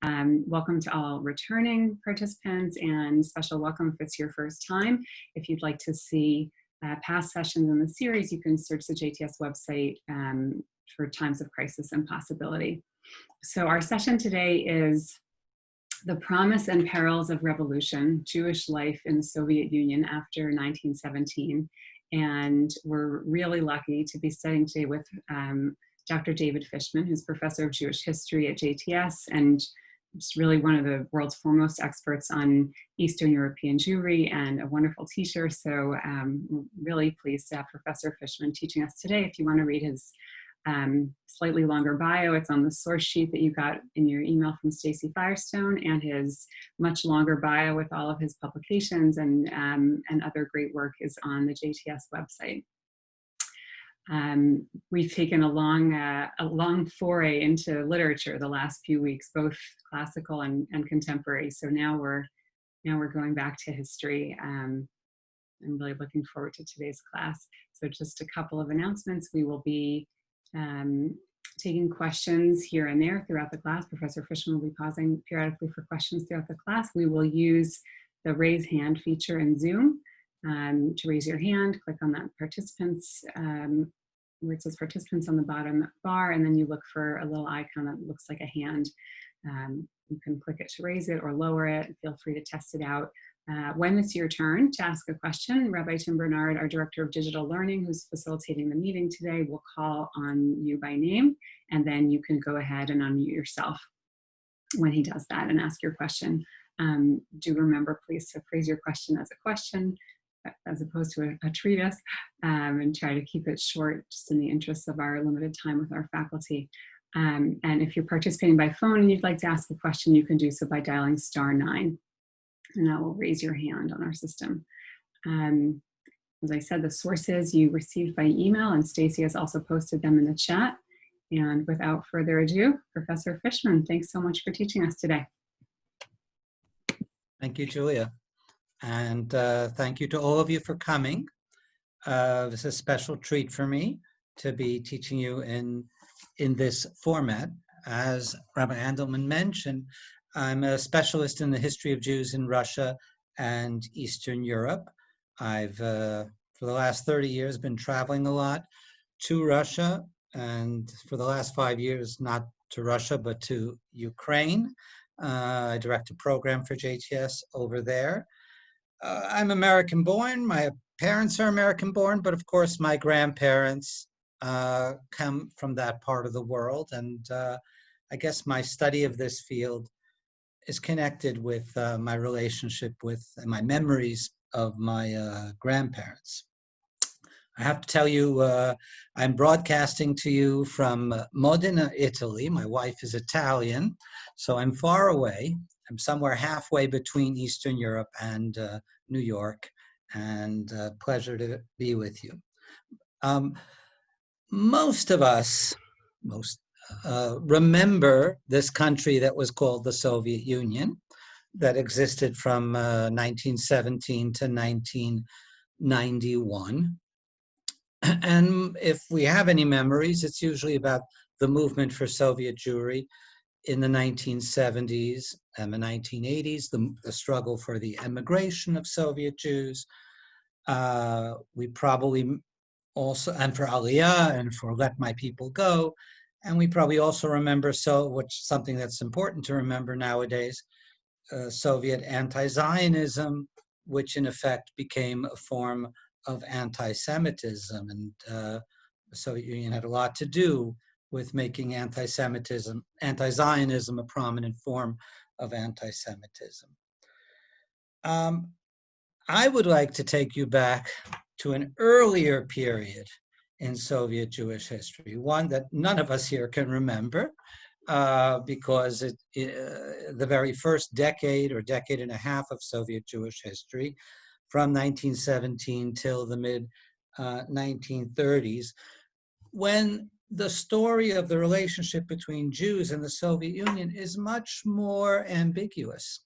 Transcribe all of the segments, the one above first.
Welcome to all returning participants, and special welcome if it's your first time. If you'd like to see past sessions in the series, you can search the JTS website for times of crisis and possibility. So our session today is The Promise and Perils of Revolution, Jewish Life in the Soviet Union After 1917. And we're really lucky to be studying today with Dr. David Fishman, who's professor of Jewish history at JTS, and just really one of the world's foremost experts on Eastern European Jewry and a wonderful teacher. So we're really pleased to have Professor Fishman teaching us today. If you want to read his slightly longer bio, it's on the source sheet that you got in your email from Stacy Firestone, and his much longer bio with all of his publications and other great work is on the JTS website. We've taken a long foray into literature the last few weeks, both classical and contemporary. So now we're going back to history. I'm really looking forward to today's class. So just a couple of announcements. We will be taking questions here and there throughout the class. Professor Fishman will be pausing periodically for questions throughout the class. We will use the raise hand feature in Zoom. To raise your hand, click on that participants, where it says participants on the bottom bar, and then you look for a little icon that looks like a hand. You can click it to raise it or lower it. Feel free to test it out. When it's your turn to ask a question, Rabbi Tim Bernard, our Director of Digital Learning, who's facilitating the meeting today, will call on you by name, and then you can go ahead and unmute yourself when he does that and ask your question. Do remember, please, to phrase your question as a question, as opposed to a treatise, and try to keep it short, just in the interest of our limited time with our faculty. And if you're participating by phone and you'd like to ask a question, you can do so by dialing *9, and that will raise your hand on our system. As I said, the sources you received by email, and Stacy has also posted them in the chat. And without further ado, Professor Fishman, thanks so much for teaching us today. Thank you, Julia. And thank you to all of you for coming. This is a special treat for me to be teaching you in this format. As Rabbi Andelman mentioned, I'm a specialist in the history of Jews in Russia and Eastern Europe. I've, for the last 30 years, been traveling a lot to Russia, and for the last 5 years, not to Russia, but to Ukraine. I direct a program for JTS over there. I'm American born. My parents are American born, but of course my grandparents come from that part of the world. And I guess my study of this field is connected with my relationship with and my memories of my grandparents. I have to tell you, I'm broadcasting to you from Modena, Italy. My wife is Italian, so I'm far away. I'm somewhere halfway between Eastern Europe and New York, and pleasure to be with you. Most of us remember this country that was called the Soviet Union, that existed from 1917 to 1991. And if we have any memories, it's usually about the movement for Soviet Jewry in the 1970s and the 1980s, the struggle for the emigration of Soviet Jews. We probably also, and for Aliyah and for Let My People Go. And we probably also remember, something that's important to remember nowadays, Soviet anti-Zionism, which in effect became a form of anti-Semitism. And the Soviet Union had a lot to do with making anti-Semitism, anti-Zionism a prominent form of anti-Semitism. I would like to take you back to an earlier period in Soviet Jewish history, one that none of us here can remember, because the very first decade or decade and a half of Soviet Jewish history, from 1917 till the mid-1930s, when the story of the relationship between Jews and the Soviet Union is much more ambiguous.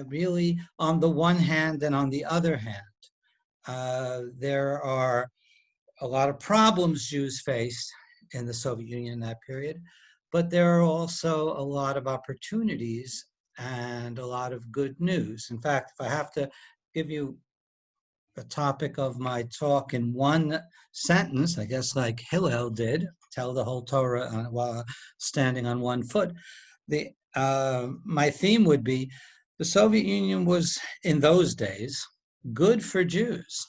Really, on the one hand and on the other hand, there are a lot of problems Jews faced in the Soviet Union in that period, but there are also a lot of opportunities and a lot of good news. In fact, if I have to give you the topic of my talk in one sentence, I guess like Hillel did, tell the whole Torah while standing on one foot, my theme would be the Soviet Union was, in those days, good for Jews,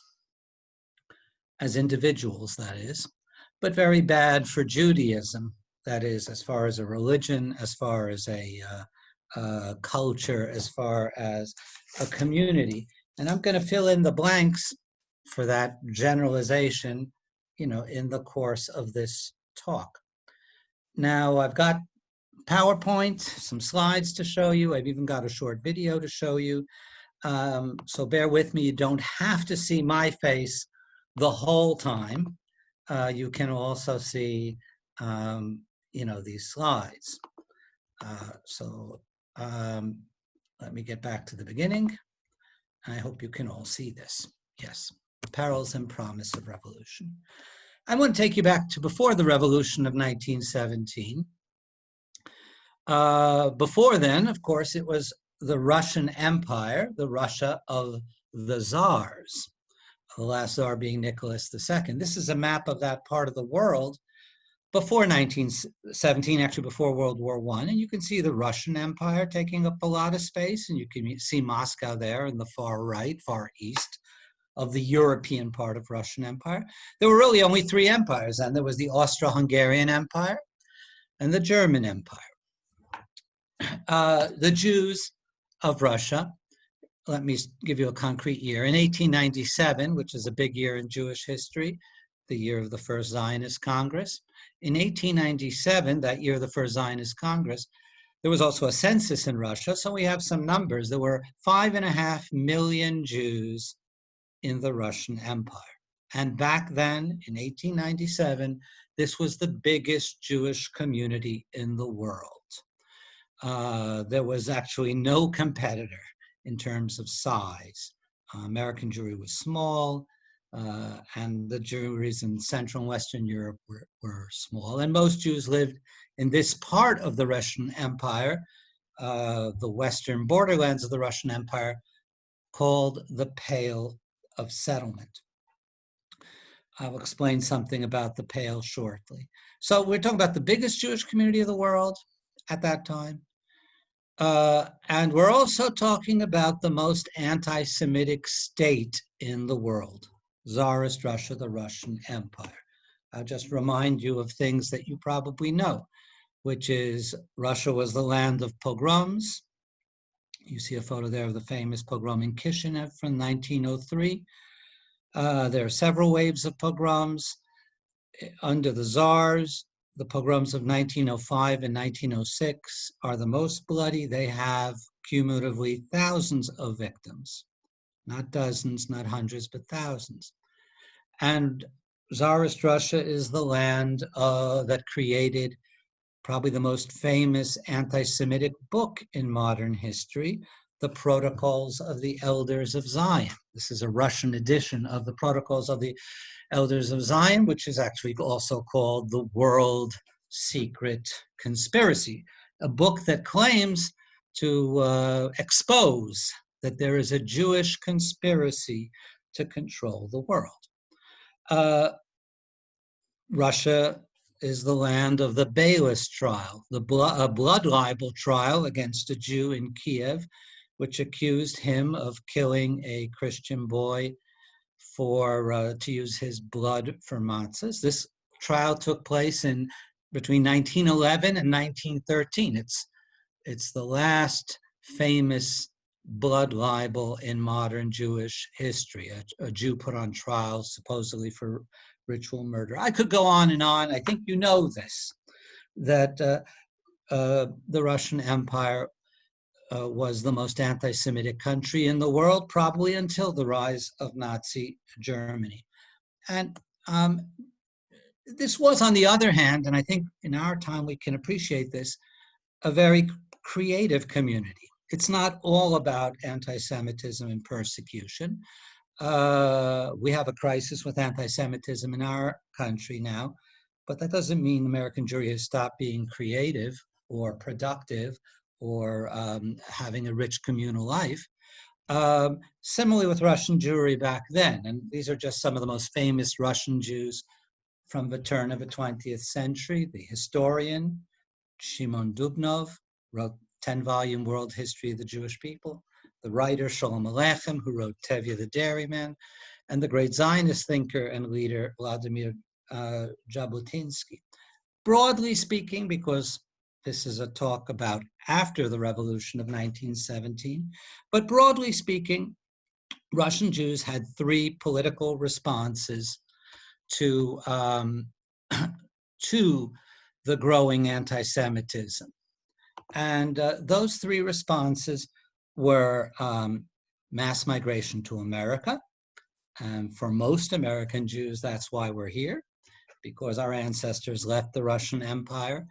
as individuals, that is, but very bad for Judaism, that is, as far as a religion, as far as a culture, as far as a community. And I'm going to fill in the blanks for that generalization, in the course of this talk. Now, I've got PowerPoint, some slides to show you. I've even got a short video to show you. So bear with me. You don't have to see my face the whole time. You can also see, these slides. Let me get back to the beginning. I hope you can all see this. Yes, Perils and Promise of Revolution. I want to take you back to before the revolution of 1917. Before then, of course, it was the Russian Empire, the Russia of the Tsars, the last Tsar being Nicholas II. This is a map of that part of the world before 1917, actually before World War I. And you can see the Russian Empire taking up a lot of space, and you can see Moscow there in the far right, far east of the European part of Russian Empire. There were really only three empires, and there was the Austro-Hungarian Empire and the German Empire. The Jews of Russia, let me give you a concrete year. In 1897, which is a big year in Jewish history, the year of the first Zionist Congress. In 1897, that year of the first Zionist Congress, there was also a census in Russia, so we have some numbers. There were 5.5 million Jews in the Russian Empire. And back then, in 1897, this was the biggest Jewish community in the world. There was actually no competitor in terms of size. American Jewry was small, and the Jewries in Central and Western Europe were small. And most Jews lived in this part of the Russian Empire, the western borderlands of the Russian Empire, called the Pale of Settlement. I'll explain something about the Pale shortly. So we're talking about the biggest Jewish community of the world at that time. And we're also talking about the most anti-Semitic state in the world, Tsarist Russia, the Russian Empire. I'll just remind you of things that you probably know, which is Russia was the land of pogroms. You see a photo there of the famous pogrom in Kishinev from 1903. There are several waves of pogroms under the Tsars. The pogroms of 1905 and 1906 are the most bloody. They have cumulatively thousands of victims, not dozens, not hundreds, but thousands. And Tsarist Russia is the land that created probably the most famous anti-Semitic book in modern history, the Protocols of the Elders of Zion. This is a Russian edition of the Protocols of the Elders of Zion, which is actually also called the World Secret Conspiracy, a book that claims to expose that there is a Jewish conspiracy to control the world. Russia is the land of the Beilis trial, a blood libel trial against a Jew in Kiev, which accused him of killing a Christian boy to use his blood for matzahs. This trial took place between 1911 and 1913. It's the last famous blood libel in modern Jewish history, a Jew put on trial supposedly for ritual murder. I could go on and on. I think you know this, that the Russian Empire was the most anti-Semitic country in the world, probably until the rise of Nazi Germany. And this was, on the other hand, and I think in our time we can appreciate this, a very creative community. It's not all about anti-Semitism and persecution. We have a crisis with anti-Semitism in our country now, but that doesn't mean American Jewry has stopped being creative or productive or having a rich communal life. Similarly with Russian Jewry back then, and these are just some of the most famous Russian Jews from the turn of the 20th century. The historian Shimon Dubnov wrote 10-volume World History of the Jewish People, the writer Sholem Aleichem, who wrote Tevye the Dairyman, and the great Zionist thinker and leader Vladimir Jabotinsky. Broadly speaking, because this is a talk about after the revolution of 1917, but broadly speaking, Russian Jews had three political responses to, to the growing anti-Semitism. And those three responses were mass migration to America. And for most American Jews, that's why we're here, because our ancestors left the Russian Empire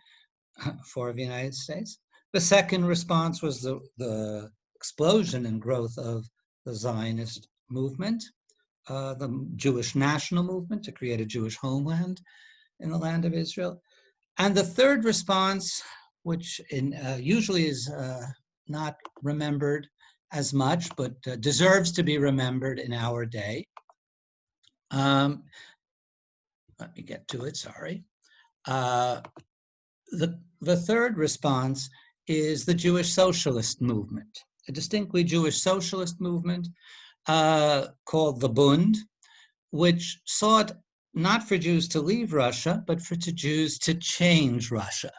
for the United States. The second response was the explosion and growth of the Zionist movement, the Jewish national movement to create a Jewish homeland in the land of Israel. And the third response, which usually is not remembered as much, but deserves to be remembered in our day. Let me get to it, sorry. The third response is the Jewish socialist movement, a distinctly Jewish socialist movement called the Bund, which sought not for Jews to leave Russia, but for Jews to change Russia,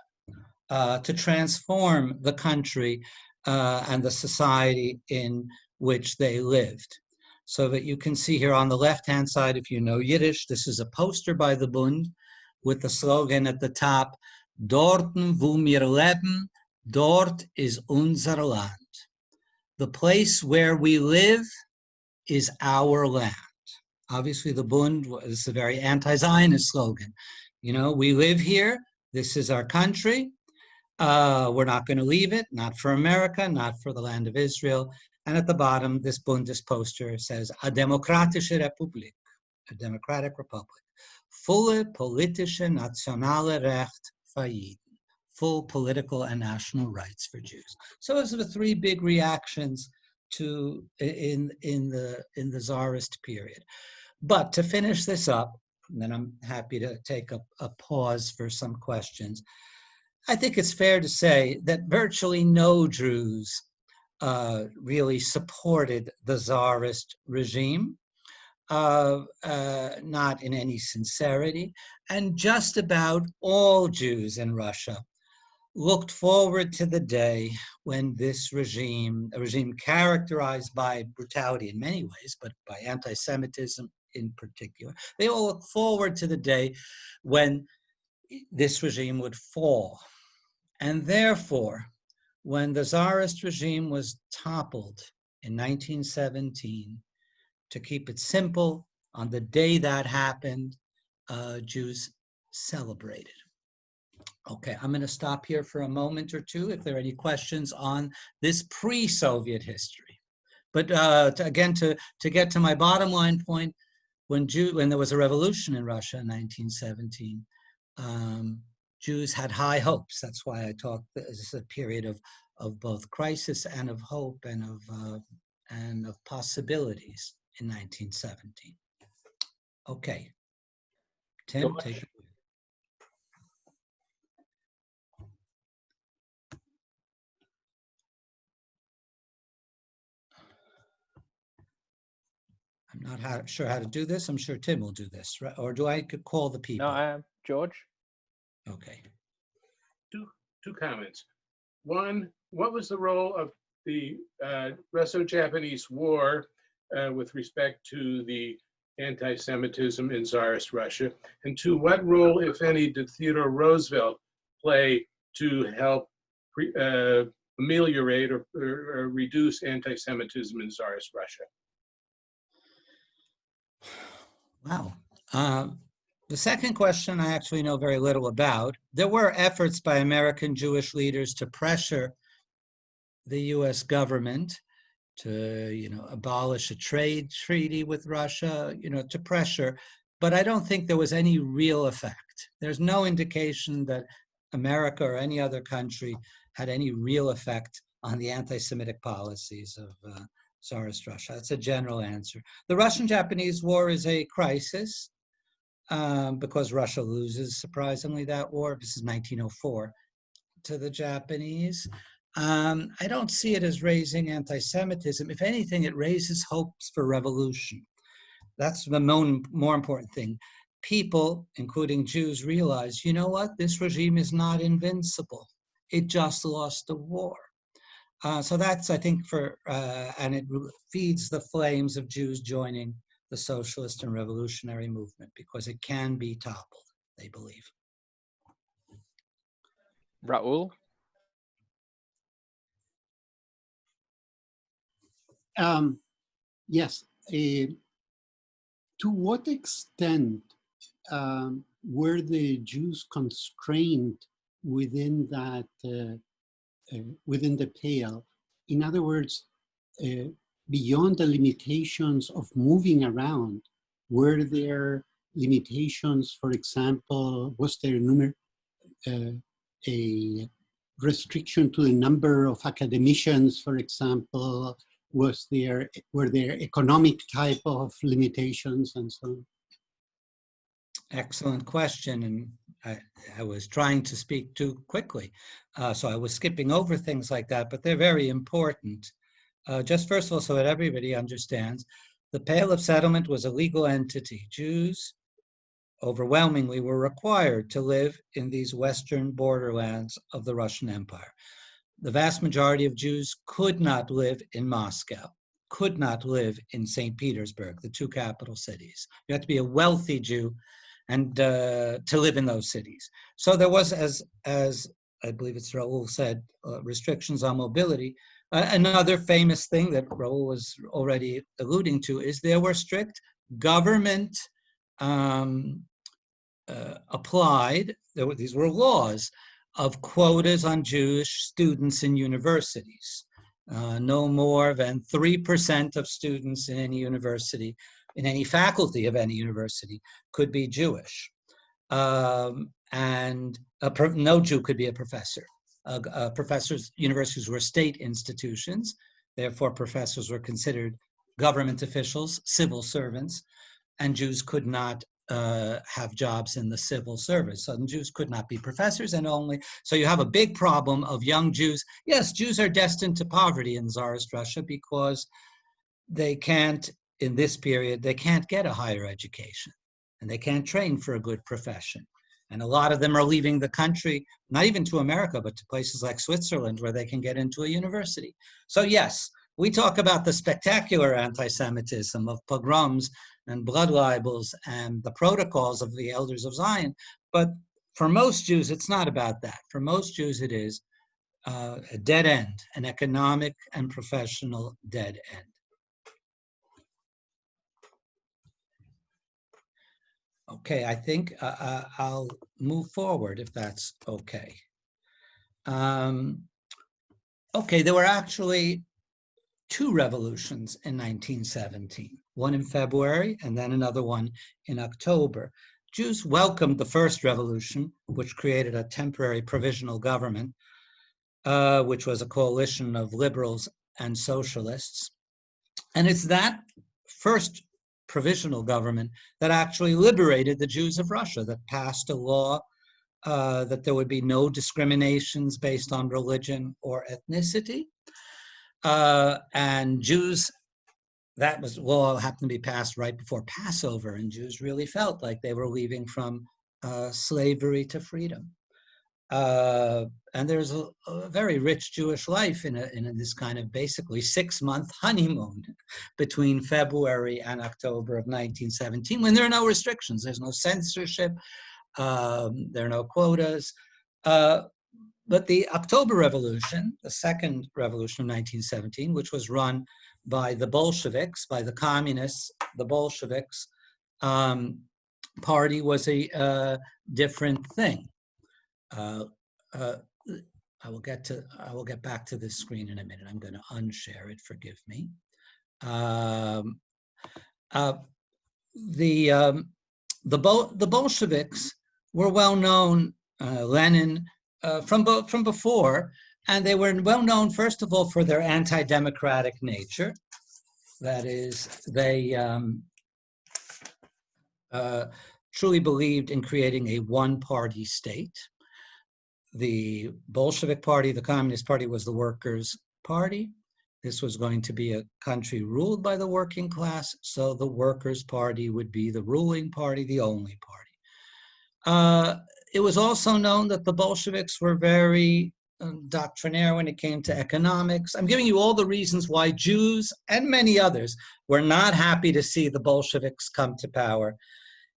to transform the country and the society in which they lived. So that you can see here on the left-hand side, if you know Yiddish, this is a poster by the Bund with the slogan at the top, Dorten wo wir leben, dort ist unser Land. The place where we live is our land. Obviously, the Bund is a very anti-Zionist slogan. You know, we live here, this is our country, we're not going to leave it, not for America, not for the land of Israel. And at the bottom, this Bundes poster says, a demokratische Republik, a democratic republic, volle politische nationale Recht für Jeden, full political and national rights for Jews. So those are the three big reactions to in the Tsarist period. But to finish this up, and then I'm happy to take a pause for some questions. I think it's fair to say that virtually no Jews really supported the Tsarist regime, not in any sincerity, and just about all Jews in Russia looked forward to the day when this regime, a regime characterized by brutality in many ways, but by anti-Semitism in particular, they all look forward to the day when this regime would fall. And therefore, when the Tsarist regime was toppled in 1917, to keep it simple, on the day that happened, Jews celebrated. Okay, I'm going to stop here for a moment or two if there are any questions on this pre-Soviet history. But again, to get to my bottom line point, when there was a revolution in Russia in 1917, Jews had high hopes. That's why I talk. This is a period of both crisis and of hope and of possibilities in 1917. Okay, Tim, take it. I'm not sure how to do this. I'm sure Tim will do this, right? Or do I could call the people? No, I am George. Okay. Two comments. One, what was the role of the Russo-Japanese War with respect to the anti-Semitism in Tsarist Russia? And two, what role, if any, did Theodore Roosevelt play to help ameliorate or reduce anti-Semitism in Tsarist Russia? Wow. The second question I actually know very little about. There were efforts by American Jewish leaders to pressure the US government to, abolish a trade treaty with Russia, to pressure but I don't think there was any real effect. There's no indication that America or any other country had any real effect on the anti-Semitic policies of Tsarist Russia. That's a general answer. The Russian-Japanese War is a crisis because Russia loses, surprisingly, that war. This is 1904 to the Japanese. I don't see it as raising anti-Semitism. If anything, it raises hopes for revolution. That's the more important thing. People, including Jews, realize, you know what? This regime is not invincible. It just lost a war. So that's, I think, and it feeds the flames of Jews joining the socialist and revolutionary movement because it can be toppled, they believe. Raul? Yes. To what extent were the Jews constrained within that, within the pale? In other words, beyond the limitations of moving around, were there limitations? For example, was there a restriction to the number of academicians, for example? Were there economic type of limitations and so on? Excellent question, and I was trying to speak too quickly, so I was skipping over things like that, but they're very important. Just first of all, so that everybody understands, the Pale of Settlement was a legal entity. Jews overwhelmingly were required to live in these western borderlands of the Russian Empire. The vast majority of Jews could not live in Moscow, could not live in St. Petersburg, the two capital cities. You had to be a wealthy Jew and to live in those cities. So there was, as I believe it's Raul said, restrictions on mobility. Another famous thing that Raul was already alluding to is there were strict government applied, these were laws of quotas on Jewish students in universities. No more than 3% of students in any university, in any faculty of any university, could be Jewish. And no Jew could be a professor. Universities were state institutions. Therefore, professors were considered government officials, civil servants, and Jews could not have jobs in the civil service. So Jews could not be professors and so you have a big problem of young Jews. Yes, Jews are destined to poverty in Tsarist Russia because they can't, in this period, they can't get a higher education and they can't train for a good profession. And a lot of them are leaving the country, not even to America, but to places like Switzerland where they can get into a university. So yes, we talk about the spectacular anti-Semitism of pogroms and blood libels and the protocols of the elders of Zion. But for most Jews, it's not about that. For most Jews, it is a dead end, an economic and professional dead end. Okay, I think I'll move forward if that's okay. Okay, there were actually two revolutions in 1917, one in February and then another one in October. Jews welcomed the first revolution, which created a temporary provisional government, which was a coalition of liberals and socialists. And it's that first provisional government that actually liberated the Jews of Russia, that passed a law that there would be no discriminations based on religion or ethnicity. And Jews, that law happened to be passed right before Passover, and Jews really felt like they were leaving from slavery to freedom. And there's a very rich Jewish life in this kind of basically 6-month honeymoon between February and October of 1917, when there are no restrictions. There's no censorship, there are no quotas. But the October Revolution, the second revolution of 1917, which was run by the Bolsheviks, by the communists, the Bolsheviks party, was a different thing. I will get back to this screen in a minute. I'm going to unshare it. Forgive me. the Bolsheviks were well known, Lenin, from before, and they were well known, first of all, for their anti-democratic nature. That is, they truly believed in creating a one-party state. The Bolshevik Party, the Communist Party, was the workers' party. This was going to be a country ruled by the working class, so the Workers' Party would be the ruling party, the only party. It was also known that the Bolsheviks were very doctrinaire when it came to economics. I'm giving you all the reasons why Jews and many others were not happy to see the Bolsheviks come to power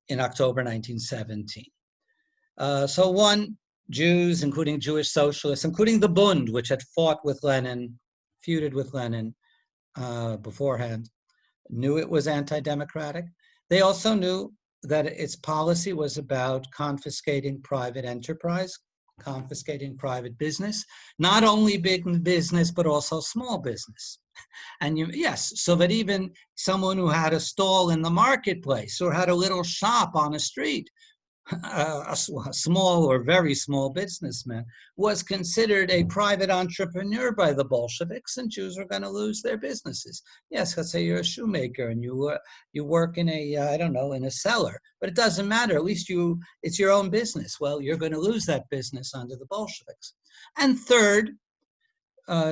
in October 1917. Jews, including Jewish socialists, including the Bund, which had fought with Lenin, feuded with Lenin beforehand, knew it was anti-democratic. They also knew that its policy was about confiscating private enterprise, confiscating private business, not only big business, but also small business. And so that even someone who had a stall in the marketplace or had a little shop on a street, a small or very small businessman, was considered a private entrepreneur by the Bolsheviks, and Jews were going to lose their businesses. Yes, let's say you're a shoemaker and you work in in a cellar, but it doesn't matter. At least it's your own business. Well, you're going to lose that business under the Bolsheviks. And third,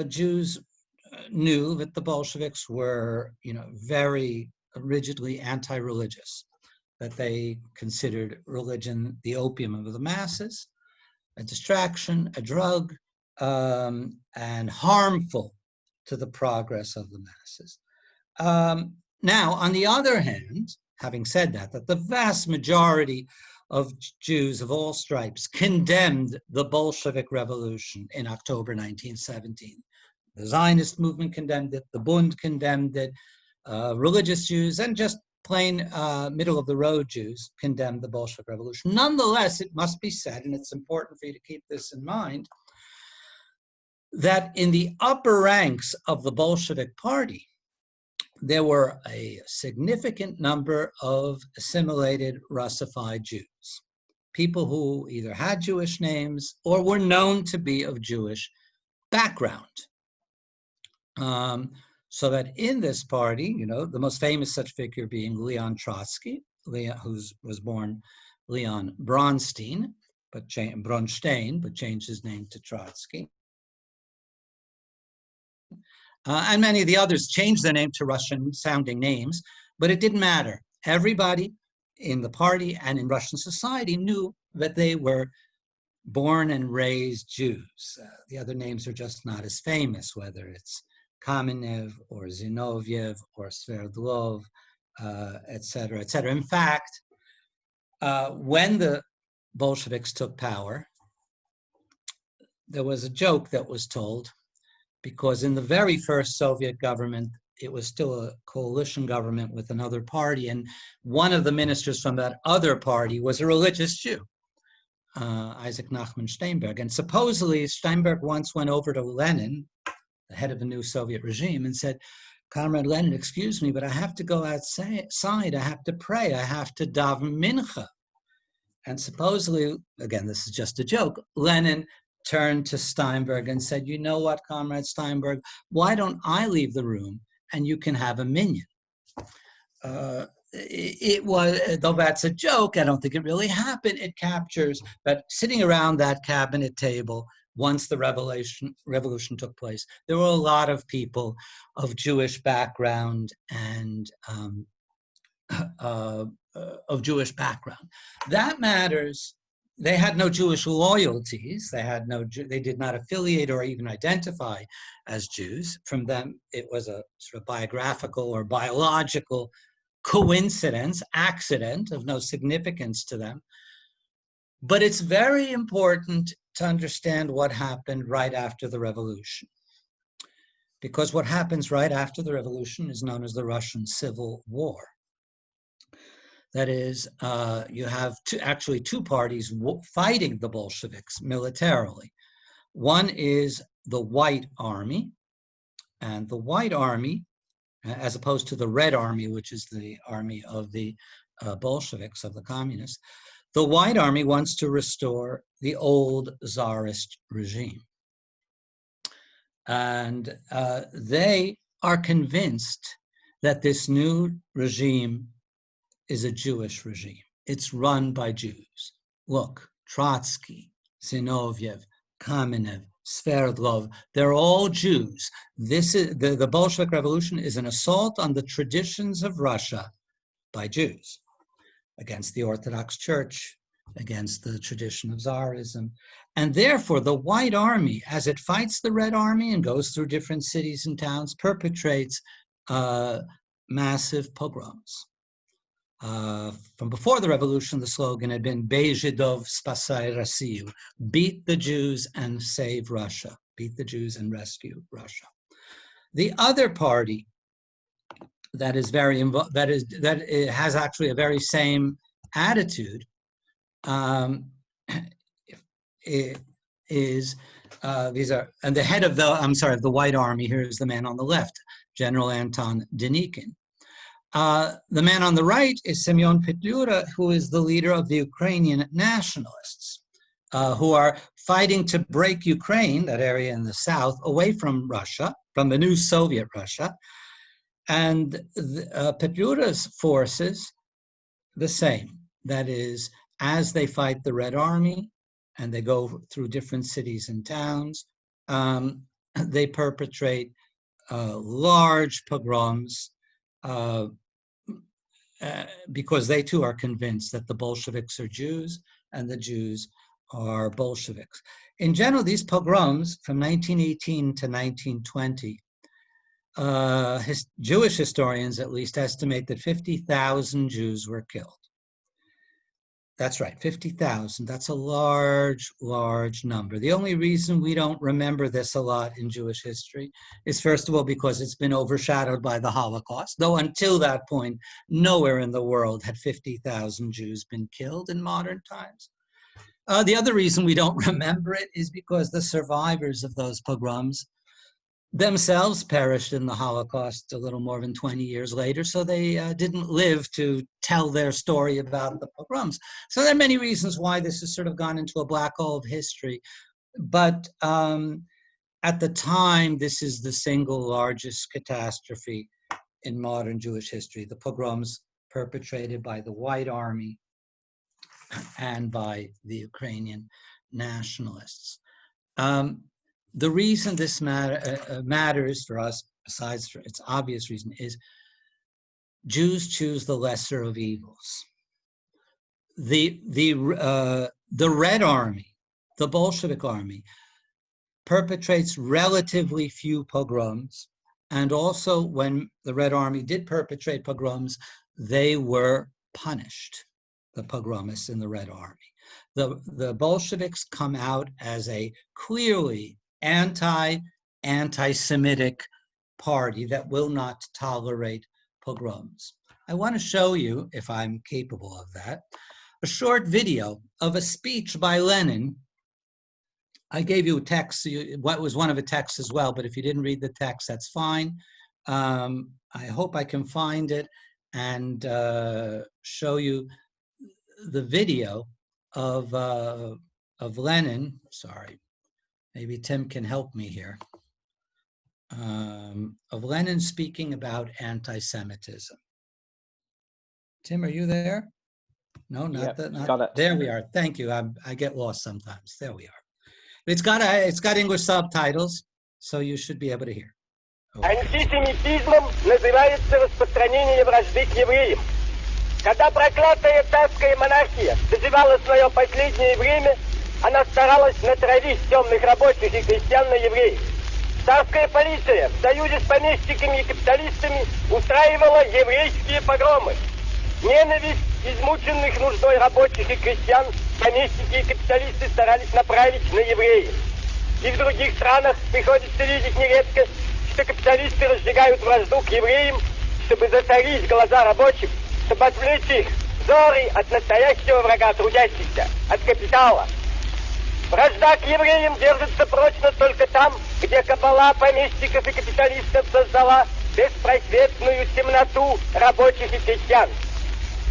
Jews knew that the Bolsheviks were, very rigidly anti-religious, that they considered religion the opium of the masses, a distraction, a drug, and harmful to the progress of the masses. Now, on the other hand, having said that the vast majority of Jews of all stripes condemned the Bolshevik Revolution in October 1917. The Zionist movement condemned it, the Bund condemned it, religious Jews, and just plain middle-of-the-road Jews condemned the Bolshevik Revolution. Nonetheless, it must be said, and it's important for you to keep this in mind, that in the upper ranks of the Bolshevik Party, there were a significant number of assimilated Russified Jews, people who either had Jewish names or were known to be of Jewish background. So that in this party, the most famous such figure being Leon Trotsky, who was born Leon Bronstein, but changed his name to Trotsky. And many of the others changed their name to Russian-sounding names, but it didn't matter. Everybody in the party and in Russian society knew that they were born and raised Jews. The other names are just not as famous, whether it's Kamenev or Zinoviev or Sverdlov, et cetera, et cetera. In fact, when the Bolsheviks took power, there was a joke that was told, because in the very first Soviet government, it was still a coalition government with another party, and one of the ministers from that other party was a religious Jew, Isaac Nachman Steinberg. And supposedly Steinberg once went over to Lenin, the head of the new Soviet regime, and said, "Comrade Lenin, excuse me, but I have to go outside, I have to pray, I have to daven mincha." And supposedly, again, this is just a joke, Lenin turned to Steinberg and said, "You know what, Comrade Steinberg, why don't I leave the room and you can have a minyan?" It was, though that's a joke, I don't think it really happened. It captures that sitting around that cabinet table, once the revolution took place, there were a lot of people of Jewish background and of Jewish background. That matters. They had no Jewish loyalties. They did not affiliate or even identify as Jews. From them, it was a sort of biographical or biological coincidence, accident of no significance to them. But it's very important to understand what happened right after the revolution. Because what happens right after the revolution is known as the Russian Civil War. That is, you have two parties fighting the Bolsheviks militarily. One is the White Army, and the White Army, as opposed to the Red Army, which is the army of the Bolsheviks, of the communists, the White Army wants to restore the old Tsarist regime. And they are convinced that this new regime is a Jewish regime. It's run by Jews. Look, Trotsky, Zinoviev, Kamenev, Sverdlov, they're all Jews. This is the Bolshevik Revolution is an assault on the traditions of Russia by Jews against the Orthodox Church, against the tradition of Tsarism. And therefore, the White Army, as it fights the Red Army and goes through different cities and towns, perpetrates massive pogroms. From before the revolution, the slogan had been "Bei Zhidov spasai Rossiyu," beat the Jews and save Russia, beat the Jews and rescue Russia. The other party that is very that has actually a very same attitude is these are, and the head of the White Army here is the man on the left, General Anton Denikin. The man on the right is Semyon Petlura, who is the leader of the Ukrainian Nationalists, who are fighting to break Ukraine, that area in the south, away from Russia, from the new Soviet Russia. And Petlura's forces, the same. That is, as they fight the Red Army and they go through different cities and towns, they perpetrate large pogroms because they too are convinced that the Bolsheviks are Jews and the Jews are Bolsheviks. In general, these pogroms from 1918 to 1920, Jewish historians at least estimate that 50,000 Jews were killed. That's right, 50,000. That's a large, large number. The only reason we don't remember this a lot in Jewish history is, first of all, because it's been overshadowed by the Holocaust, though until that point, nowhere in the world had 50,000 Jews been killed in modern times. The other reason we don't remember it is because the survivors of those pogroms themselves perished in the Holocaust a little more than 20 years later, so they didn't live to tell their story about the pogroms. So there are many reasons why this has sort of gone into a black hole of history. But at the time, this is the single largest catastrophe in modern Jewish history, the pogroms perpetrated by the White Army and by the Ukrainian nationalists. The reason this matters for us, besides for its obvious reason, is Jews choose the lesser of evils. The Red Army, the Bolshevik Army, perpetrates relatively few pogroms, and also when the Red Army did perpetrate pogroms, they were punished, the pogromists in the Red Army. The Bolsheviks come out as a clearly anti-Semitic party that will not tolerate pogroms. I want to show you, if I'm capable of that, a short video of a speech by Lenin. I gave you a text, what was one of the texts as well, but if you didn't read the text, that's fine. I hope I can find it and show you the video of Lenin. Sorry. Maybe Tim can help me here, of Lenin speaking about anti-Semitism. Tim, are you there? No, not that. Got it. There we are. Thank you. I get lost sometimes. There we are. It's got English subtitles, so you should be able to hear. Okay. Антисемитизмом называется распространение вражды к евреям. Когда проклятая царская монархия доживала свое последнее время, она старалась натравить темных рабочих и крестьян на евреев. Царская полиция в союзе с помещиками и капиталистами устраивала еврейские погромы. Ненависть измученных нуждой рабочих и крестьян помещики и капиталисты старались направить на евреев. И в других странах приходится видеть нередко, что капиталисты разжигают вражду к евреям, чтобы засорить глаза рабочих, чтобы отвлечь их взоры от настоящего врага трудящихся, от капитала. Вражда к евреям держится прочно только там, где кабала помещиков и капиталистов создала беспросветную темноту рабочих и крестьян.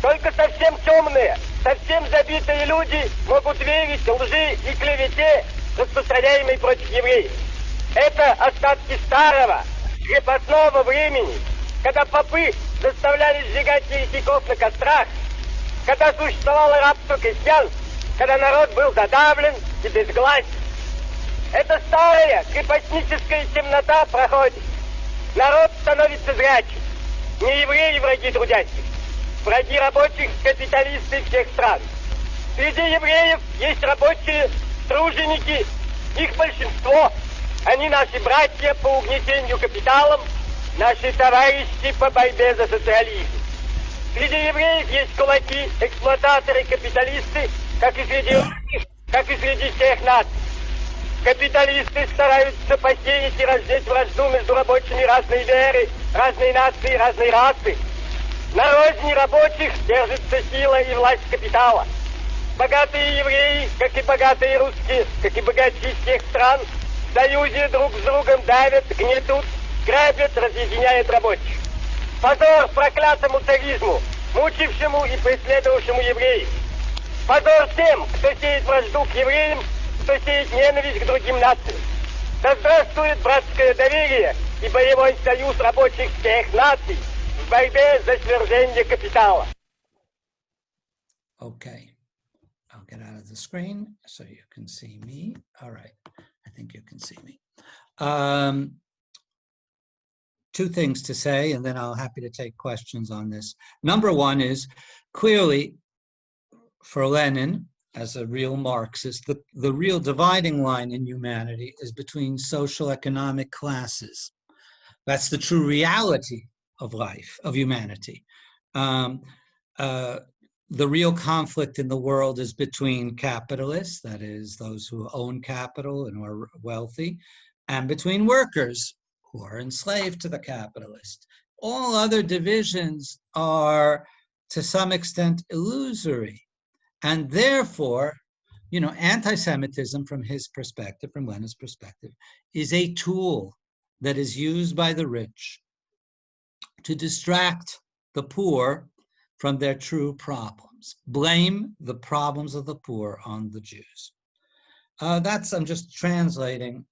Только совсем темные, совсем забитые люди могут верить лжи и клевете, распространяемой против евреев. Это остатки старого, крепостного времени, когда попы заставляли сжигать еретиков на кострах, когда существовало рабство крестьян, когда народ был задавлен и безгласен. Эта старая крепостническая темнота проходит. Народ становится зрячим. Не евреи враги трудящих, враги рабочих, капиталисты всех стран. Среди евреев есть рабочие, труженики, их большинство. Они наши братья по угнетению капиталом, наши товарищи по борьбе за социализм. Среди евреев есть кулаки, эксплуататоры, капиталисты, как и среди русских, так и среди всех наций. Капиталисты стараются посеять и раздеть вражду между рабочими разной веры, разной нации, разной расы. На розни рабочих держится сила и власть капитала. Богатые евреи, как и богатые русские, как и богачи всех стран, в союзе друг с другом давят, гнетут, грабят, разъединяют рабочих. Позор проклятому царизму, мучившему и преследовавшему евреев. Позор тем, кто сеет вражду к евреям, кто сеет ненависть к другим нациям. Да здравствует братское доверие и боевой союз рабочих всех наций в борьбе за свержение капитала. Okay, I'll get out of the screen so you can see me. All right, I think you can see me. Two things to say, and then I'll happy to take questions on this. Number one is, clearly, for Lenin, as a real Marxist, the real dividing line in humanity is between social economic classes. That's the true reality of life, of humanity. The real conflict in the world is between capitalists, that is, those who own capital and are wealthy, and between workers who are enslaved to the capitalist. All other divisions are, to some extent, illusory. And therefore, you know, anti-Semitism from his perspective, from Lenin's perspective, is a tool that is used by the rich to distract the poor from their true problems. Blame the problems of the poor on the Jews. I'm just translating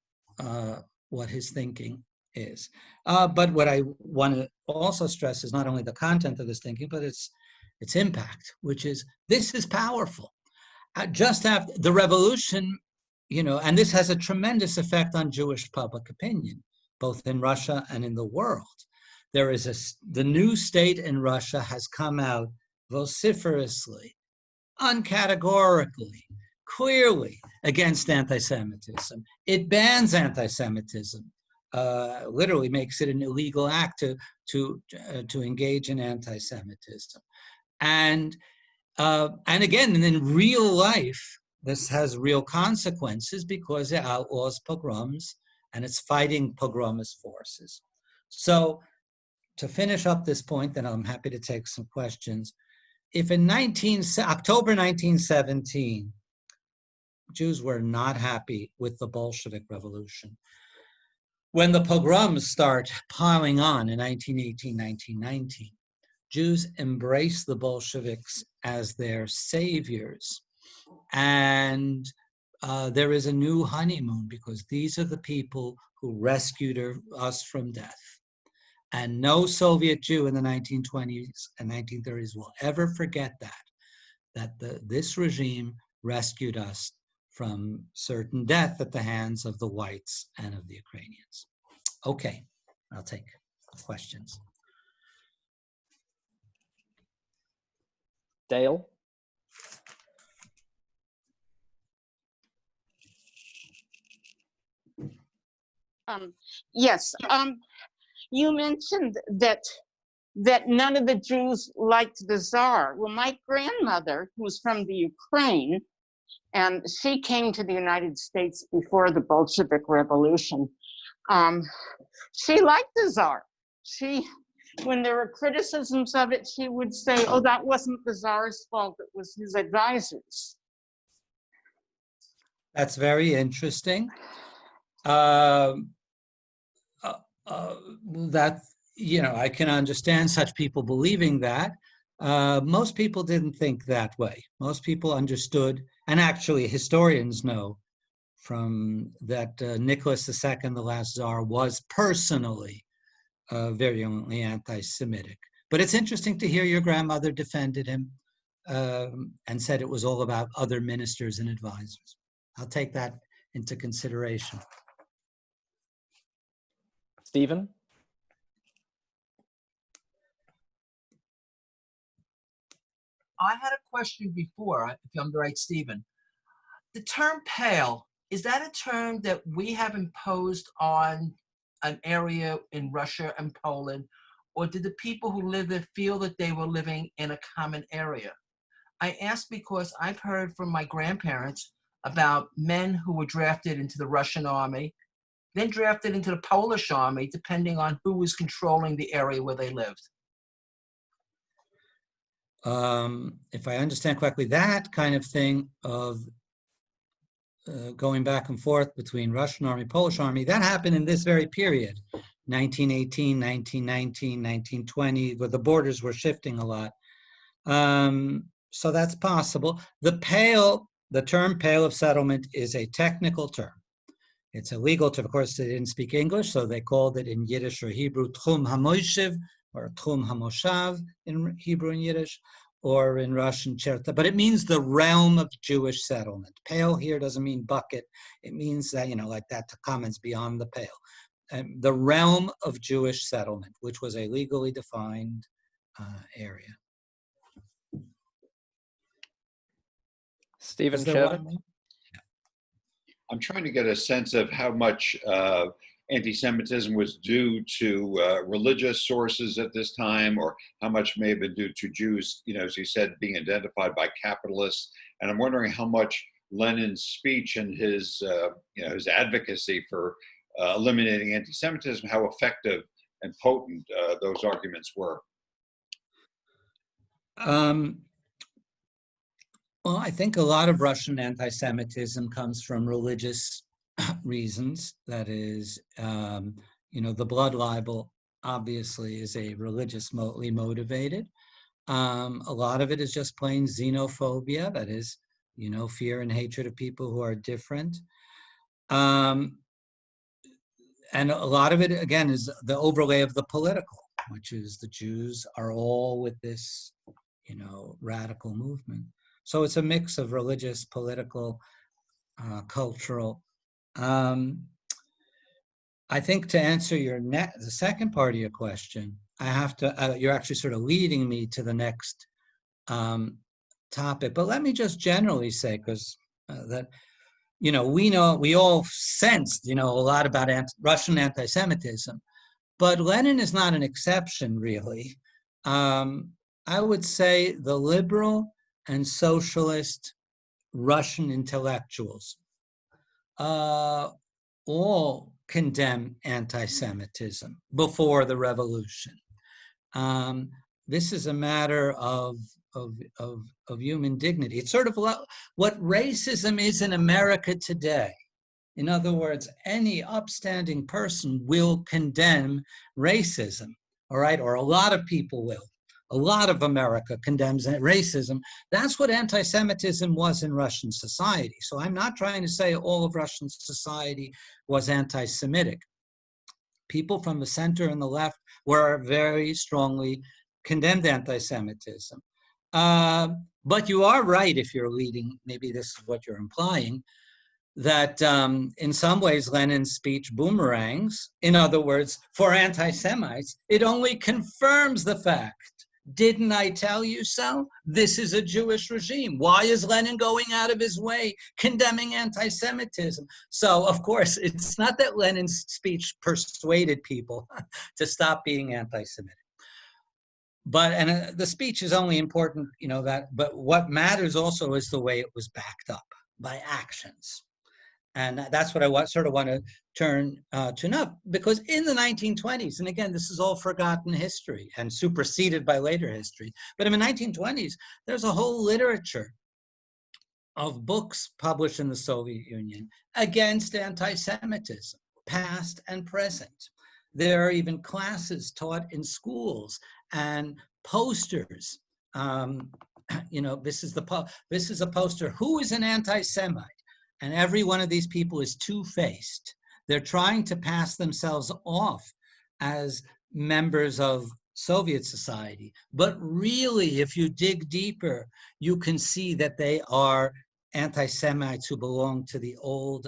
what his thinking is. But what I want to also stress is not only the content of his thinking, but its impact, which is, this is powerful. Just after the revolution, you know, and this has a tremendous effect on Jewish public opinion, both in Russia and in the world. The new state in Russia has come out vociferously, uncategorically, clearly against anti-Semitism. It bans anti-Semitism, literally makes it an illegal act to engage in anti-Semitism. And again, in real life, this has real consequences because it outlaws pogroms and it's fighting pogromist forces. So to finish up this point, then I'm happy to take some questions. If in October 1917, Jews were not happy with the Bolshevik Revolution, when the pogroms start piling on in 1918, 1919, Jews embrace the Bolsheviks as their saviors. And there is a new honeymoon because these are the people who rescued us from death. And no Soviet Jew in the 1920s and 1930s will ever forget that this regime rescued us from certain death at the hands of the whites and of the Ukrainians. Okay, I'll take questions. Dale? Yes. You mentioned that none of the Jews liked the Tsar. Well, my grandmother, who was from the Ukraine, and she came to the United States before the Bolshevik Revolution. She liked the Tsar. When there were criticisms of it, she would say, oh, that wasn't the Tsar's fault, it was his advisors. That's very interesting. That, you know, I can understand such people believing that. Most people didn't think that way. Most people understood, and actually historians know from that Nicholas II, the last Tsar, was personally virulently anti-Semitic. But it's interesting to hear your grandmother defended him and said it was all about other ministers and advisors. I'll take that into consideration. Stephen? I had a question before, if I'm the right Stephen. The term pale, is that a term that we have imposed on an area in Russia and Poland, or did the people who live there feel that they were living in a common area? I ask because I've heard from my grandparents about men who were drafted into the Russian army, then drafted into the Polish army, depending on who was controlling the area where they lived. If I understand correctly, that kind of thing of going back and forth between Russian army, Polish army, that happened in this very period, 1918, 1919, 1920, where the borders were shifting a lot. So that's possible. The term Pale of Settlement is a technical term. It's a legal term. Of course, they didn't speak English, so they called it in Yiddish or Hebrew Tchum HaMoshev, or Tchum HaMoshav in Hebrew and Yiddish, or in Russian Cherta. But it means the realm of Jewish settlement. Pale here doesn't mean bucket. It means that, like that to comments beyond the pale. The realm of Jewish settlement, which was a legally defined area. Stephen Sherman? I'm trying to get a sense of how much anti-Semitism was due to religious sources at this time, or how much may have been due to Jews, as you said, being identified by capitalists. And I'm wondering how much Lenin's speech and his advocacy for eliminating anti-Semitism, how effective and potent those arguments were. Well, I think a lot of Russian anti-Semitism comes from religious reasons. That is, the blood libel obviously is a religiously motivated. A lot of it is just plain xenophobia, that is, fear and hatred of people who are different. And a lot of it, again, is the overlay of the political, which is the Jews are all with this, radical movement. So it's a mix of religious, political, cultural. I think to answer the second part of your question, I have to, you're actually sort of leading me to the next topic, but let me just generally say, because we all sensed, a lot about Russian anti-Semitism, but Lenin is not an exception, really. I would say the liberal and socialist Russian intellectuals all condemn anti-Semitism before the revolution. This is a matter of human dignity. It's sort of what racism is in America today. In other words, any upstanding person will condemn racism, all right? Or a lot of people will. A lot of America condemns racism. That's what anti-Semitism was in Russian society. So I'm not trying to say all of Russian society was anti-Semitic. People from the center and the left were very strongly condemned anti-Semitism. But you are right if you're leading, maybe this is what you're implying, that in some ways Lenin's speech boomerangs. In other words, for anti-Semites, it only confirms the fact. Didn't I tell you so? This is a Jewish regime. Why is Lenin going out of his way condemning anti-Semitism? So, of course, it's not that Lenin's speech persuaded people to stop being anti-Semitic. But the speech is only important, but what matters also is the way it was backed up by actions. And that's what I want to turn to now, because in the 1920s, and again, this is all forgotten history and superseded by later history, but in the 1920s, there's a whole literature of books published in the Soviet Union against anti-Semitism, past and present. There are even classes taught in schools and posters you know, this is a poster. Who is an anti-Semite? And every one of these people is two-faced. They're trying to pass themselves off as members of Soviet society. But really, if you dig deeper, you can see that they are anti-Semites who belong to the old,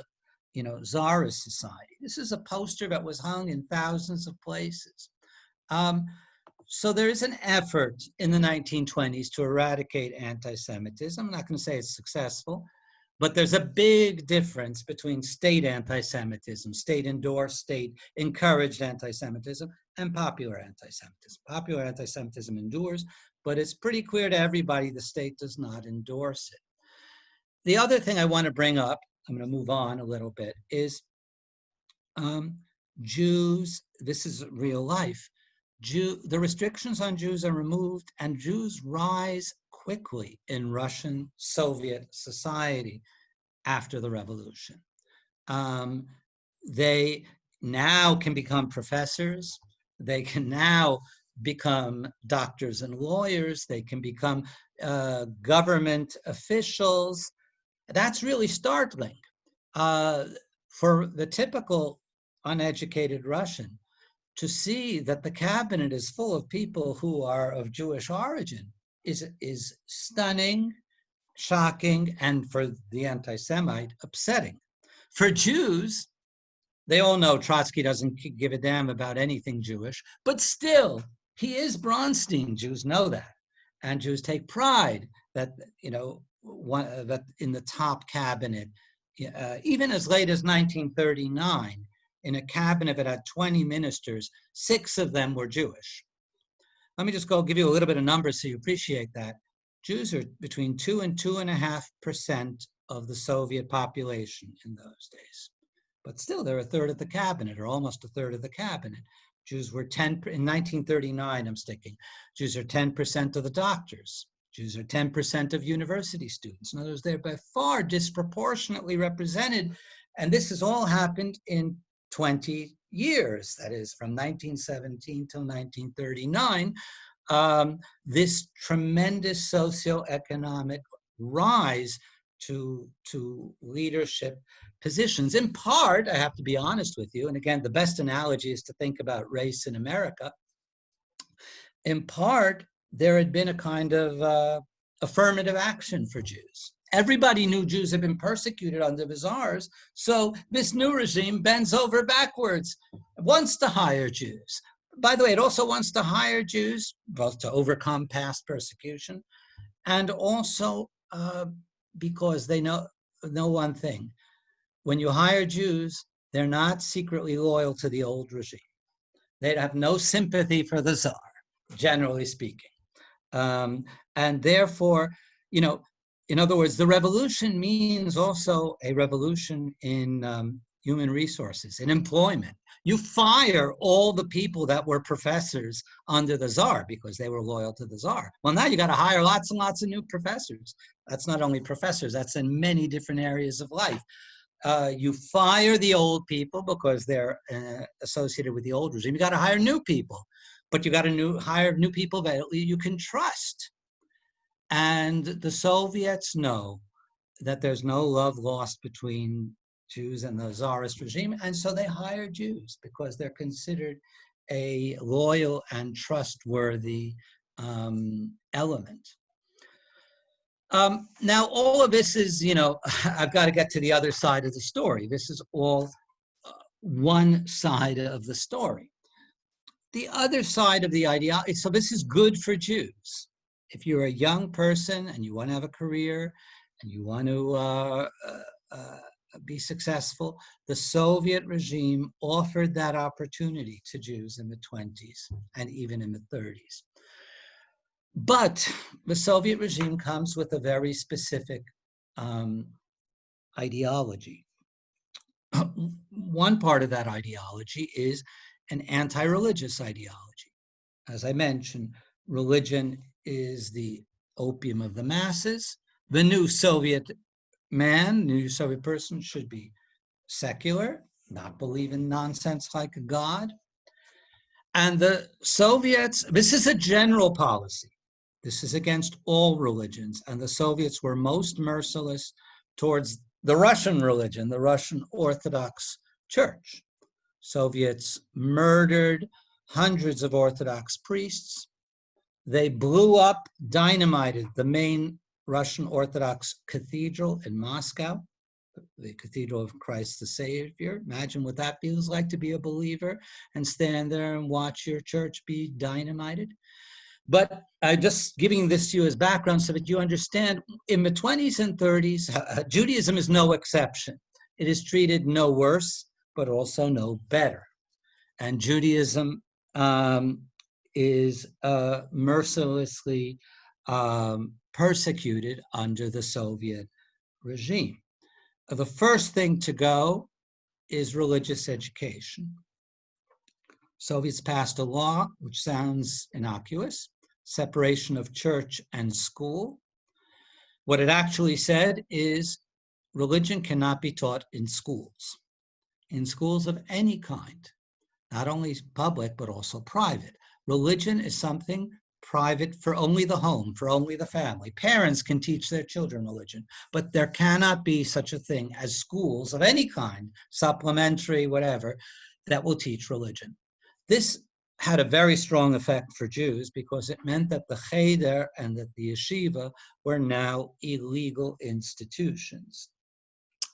you know, Tsarist society. This is a poster that was hung in thousands of places. So there is an effort in the 1920s to eradicate anti-Semitism. I'm not going to say it's successful, but there's a big difference between state anti-Semitism, state-endorsed, state-encouraged anti-Semitism, and popular anti-Semitism. Popular anti-Semitism endures, but it's pretty clear to everybody the state does not endorse it. The other thing I want to bring up, I'm going to move on a little bit, is Jews. This is real life. The restrictions on Jews are removed, and Jews rise quickly in Russian Soviet society after the revolution. They now can become professors. They can now become doctors and lawyers. They can become government officials. That's really startling. For the typical uneducated Russian, to see that the cabinet is full of people who are of Jewish origin is stunning, shocking, and for the anti-Semite, upsetting. For Jews, they all know Trotsky doesn't give a damn about anything Jewish, but still, he is Bronstein. Jews know that. And Jews take pride that, you know, that in the top cabinet, even as late as 1939, in a cabinet that had 20 ministers, 6 of them were Jewish. Let me just give you a little bit of numbers so you appreciate that. Jews are between 2 and 2.5% of the Soviet population in those days. But still, they're a third of the cabinet, or almost a third of the cabinet. Jews were 10, in 1939, I'm sticking, Jews are 10% of the doctors. Jews are 10% of university students. In other words, they're by far disproportionately represented. And this has all happened in 20 years, that is from 1917 till 1939, this tremendous socioeconomic rise to leadership positions. In part, I have to be honest with you, and again, the best analogy is to think about race in America. In part, there had been a kind of affirmative action for Jews. Everybody knew Jews had been persecuted under the Tsars, so this new regime bends over backwards, wants to hire Jews. By the way, it also wants to hire Jews, both to overcome past persecution, and also because they know one thing. When you hire Jews, they're not secretly loyal to the old regime. They have no sympathy for the Tsar, generally speaking. And therefore, you know, in other words, the revolution means also a revolution in human resources, in employment. You fire all the people that were professors under the Tsar because they were loyal to the Tsar. Well, now you got to hire lots and lots of new professors. That's not only professors, that's in many different areas of life. You fire the old people because they're associated with the old regime. You got to hire new people, but you got to hire new people that you can trust. And the Soviets know that there's no love lost between Jews and the Tsarist regime, and so they hire Jews because they're considered a loyal and trustworthy element. Now, all of this is, you know, I've got to get to the other side of the story. This is all one side of the story. The other side of the ideology, so this is good for Jews. If you're a young person and you want to have a career and you want to be successful, the Soviet regime offered that opportunity to Jews in the 20s and even in the 30s. But the Soviet regime comes with a very specific ideology. One part of that ideology is an anti-religious ideology. As I mentioned, religion is the opium of the masses. The new Soviet man, new Soviet person should be secular, not believe in nonsense like a god. And the Soviets, this is a general policy. This is against all religions, and the Soviets were most merciless towards the Russian religion, the Russian Orthodox Church. Soviets murdered hundreds of Orthodox priests. They blew up, dynamited the main Russian Orthodox cathedral in Moscow, the Cathedral of Christ the Savior. Imagine what that feels like to be a believer and stand there and watch your church be dynamited. But I'm just giving this to you as background so that you understand, in the 20s and 30s, Judaism is no exception. It is treated no worse, but also no better. And Judaism is mercilessly persecuted under the Soviet regime. The first thing to go is religious education. Soviets passed a law, which sounds innocuous, separation of church and school. What it actually said is religion cannot be taught in schools of any kind, not only public, but also private. Religion is something private for only the home, for only the family. Parents can teach their children religion, but there cannot be such a thing as schools of any kind, supplementary, whatever, that will teach religion. This had a very strong effect for Jews because it meant that the cheder and that the yeshiva were now illegal institutions.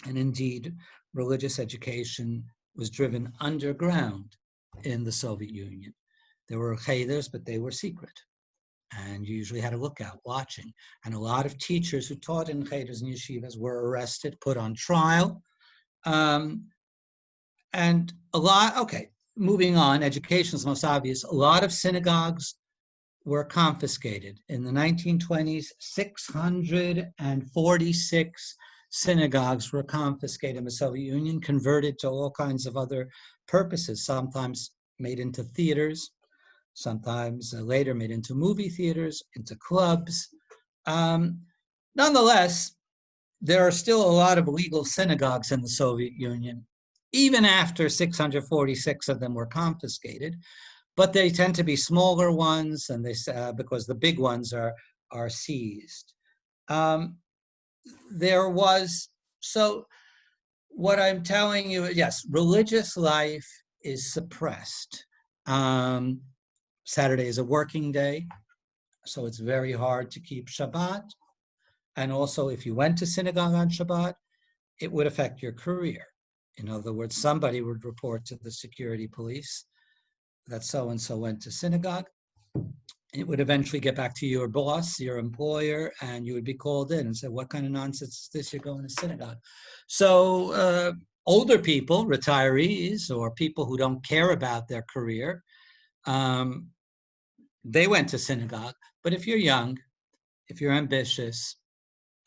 And indeed, religious education was driven underground in the Soviet Union. There were cheders, but they were secret. And you usually had a lookout watching. And a lot of teachers who taught in cheders and yeshivas were arrested, put on trial. And a lot, okay, moving on, education is most obvious. A lot of synagogues were confiscated. In the 1920s, 646 synagogues were confiscated in the Soviet Union, converted to all kinds of other purposes, sometimes made into theaters, sometimes later made into movie theaters, into clubs. Nonetheless, there are still a lot of legal synagogues in the Soviet Union, even after 646 of them were confiscated, but they tend to be smaller ones, and they because the big ones are seized. So what I'm telling you, yes, religious life is suppressed. Saturday is a working day, so it's very hard to keep Shabbat. And also, if you went to synagogue on Shabbat, it would affect your career. In other words, somebody would report to the security police that so-and-so went to synagogue. It would eventually get back to your boss, your employer, and you would be called in and say, what kind of nonsense is this? You're going to synagogue. So older people, retirees, or people who don't care about their career, they went to synagogue. But if you're young, if you're ambitious,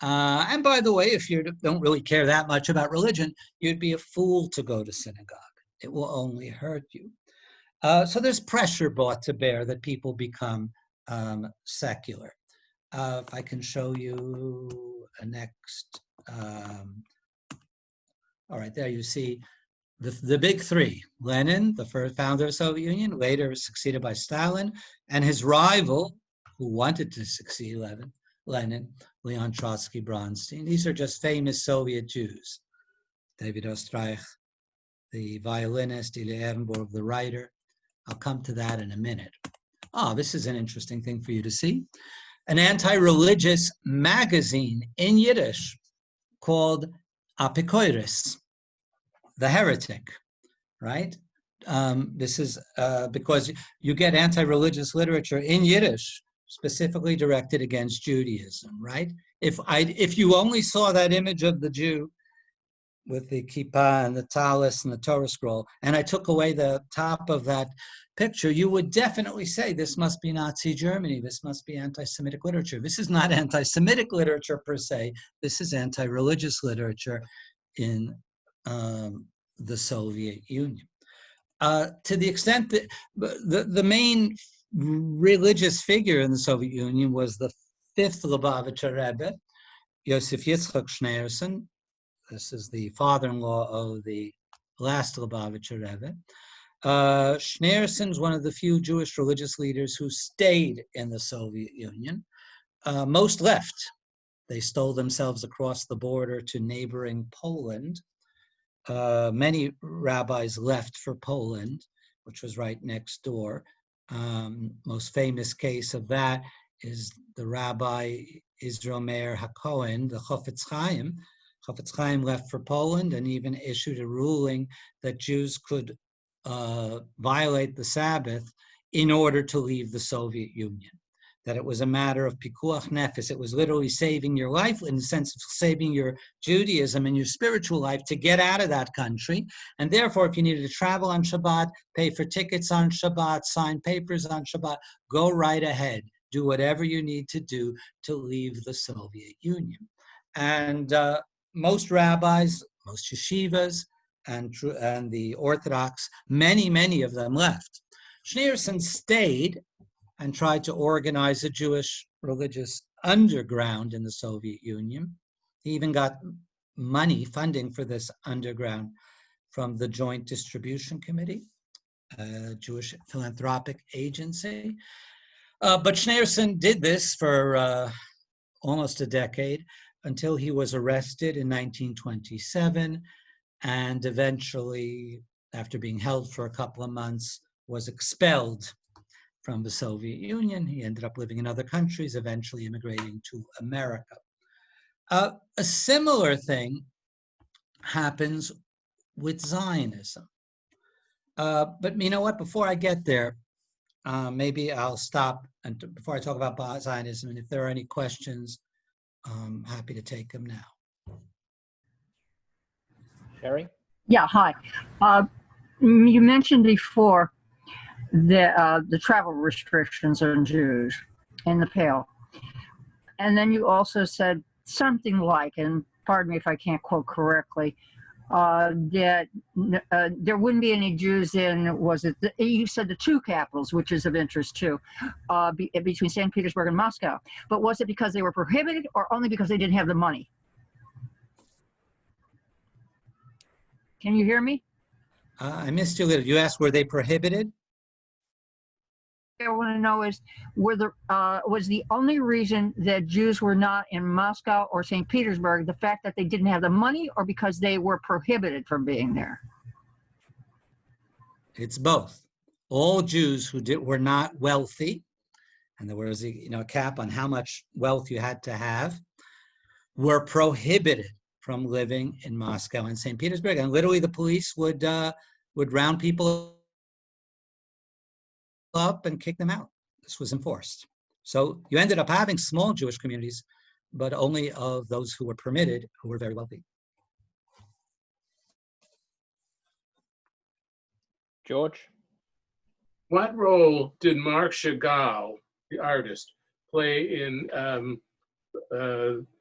and by the way, if you don't really care that much about religion, you'd be a fool to go to synagogue. It will only hurt you. So there's pressure brought to bear that people become secular. If I can show you a next, all right, there you see the big three: Lenin, the first founder of the Soviet Union, later succeeded by Stalin, and his rival, who wanted to succeed Lenin, Leon Trotsky Bronstein. These are just famous Soviet Jews. David Oestreich, the violinist, Ilya Ehrenburg, the writer. I'll come to that in a minute. Oh, this is an interesting thing for you to see. An anti-religious magazine in Yiddish called Apikoiris, the heretic, right? This is because you get anti-religious literature in Yiddish specifically directed against Judaism, right? If you only saw that image of the Jew with the kippah and the tallis and the Torah scroll, and I took away the top of that picture, you would definitely say this must be Nazi Germany, this must be anti-Semitic literature. This is not anti-Semitic literature per se, this is anti-religious literature in the Soviet Union. To the extent that the main religious figure in the Soviet Union was the fifth Lubavitcher Rebbe, Yosef Yitzchak Schneerson. This is the father-in-law of the last Lubavitcher Rebbe. Schneerson is one of the few Jewish religious leaders who stayed in the Soviet Union. most left. They stole themselves across the border to neighboring Poland. Many rabbis left for Poland, which was right next door. Most famous case of that is the Rabbi Israel Meir HaKohen, the Chofetz Chaim. Chofetz Chaim left for Poland and even issued a ruling that Jews could violate the Sabbath in order to leave the Soviet Union. That it was a matter of pikuach nefesh. It was literally saving your life in the sense of saving your Judaism and your spiritual life to get out of that country. And therefore, if you needed to travel on Shabbat, pay for tickets on Shabbat, sign papers on Shabbat, go right ahead. Do whatever you need to do to leave the Soviet Union. And most rabbis, most yeshivas, and the Orthodox, many of them left. Schneerson stayed and tried to organize a Jewish religious underground in the Soviet Union. He even got funding for this underground from the Joint Distribution Committee, a Jewish philanthropic agency. But Schneerson did this for almost a decade until he was arrested in 1927 and eventually, after being held for a couple of months, was expelled from the Soviet Union. He ended up living in other countries, eventually immigrating to America. A similar thing happens with Zionism. But you know what, before I get there, maybe I'll stop and before I talk about Zionism, and if there are any questions, I'm happy to take them now. Sherry? Yeah, hi. You mentioned before the travel restrictions on Jews in the Pale. And then you also said something like, and pardon me if I can't quote correctly, that there wouldn't be any Jews in, you said the two capitals, which is of interest too, between St. Petersburg and Moscow. But was it because they were prohibited or only because they didn't have the money? Can you hear me? I missed you a little. You asked, were they prohibited? I want to know is, was the only reason that Jews were not in Moscow or St. Petersburg the fact that they didn't have the money, or because they were prohibited from being there? It's both. All Jews who were not wealthy, and there was a cap on how much wealth you had to have, were prohibited from living in Moscow and St. Petersburg, and literally the police would round people up and kick them out. This was enforced. So you ended up having small Jewish communities, but only of those who were permitted, who were very wealthy. George? What role did Marc Chagall, the artist, play in,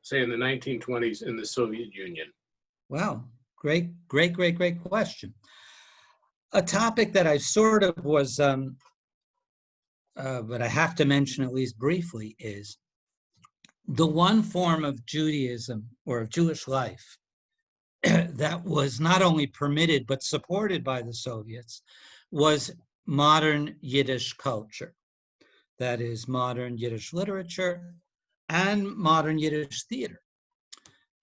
say, in the 1920s in the Soviet Union? Wow, great question. A topic that I sort of was, but I have to mention at least briefly, is the one form of Judaism or of Jewish life that was not only permitted but supported by the Soviets was modern Yiddish culture. That is modern Yiddish literature and modern Yiddish theater.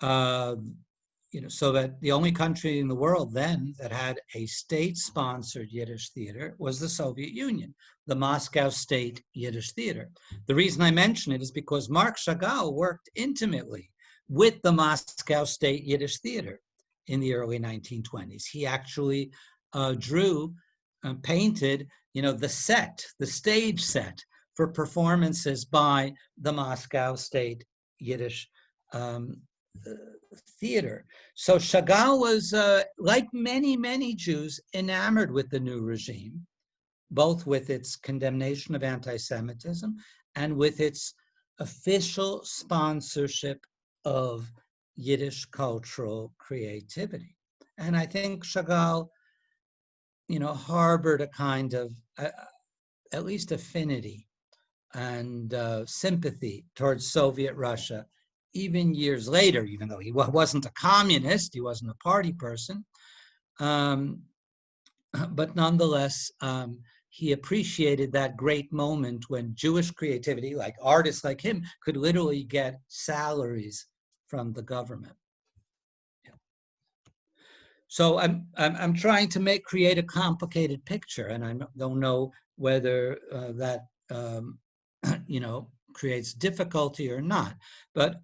So that the only country in the world then that had a state-sponsored Yiddish theater was the Soviet Union, the Moscow State Yiddish Theater. The reason I mention it is because Marc Chagall worked intimately with the Moscow State Yiddish Theater in the early 1920s. He actually drew and painted, the stage set for performances by the Moscow State Yiddish theater. So Chagall was, like many Jews, enamored with the new regime, both with its condemnation of anti-Semitism and with its official sponsorship of Yiddish cultural creativity. And I think Chagall, harbored a kind of, at least affinity and sympathy towards Soviet Russia, even years later, even though he wasn't a communist, he wasn't a party person. But nonetheless, he appreciated that great moment when Jewish creativity, like artists like him, could literally get salaries from the government. Yeah. So I'm trying to create a complicated picture, and I don't know whether that creates difficulty or not. But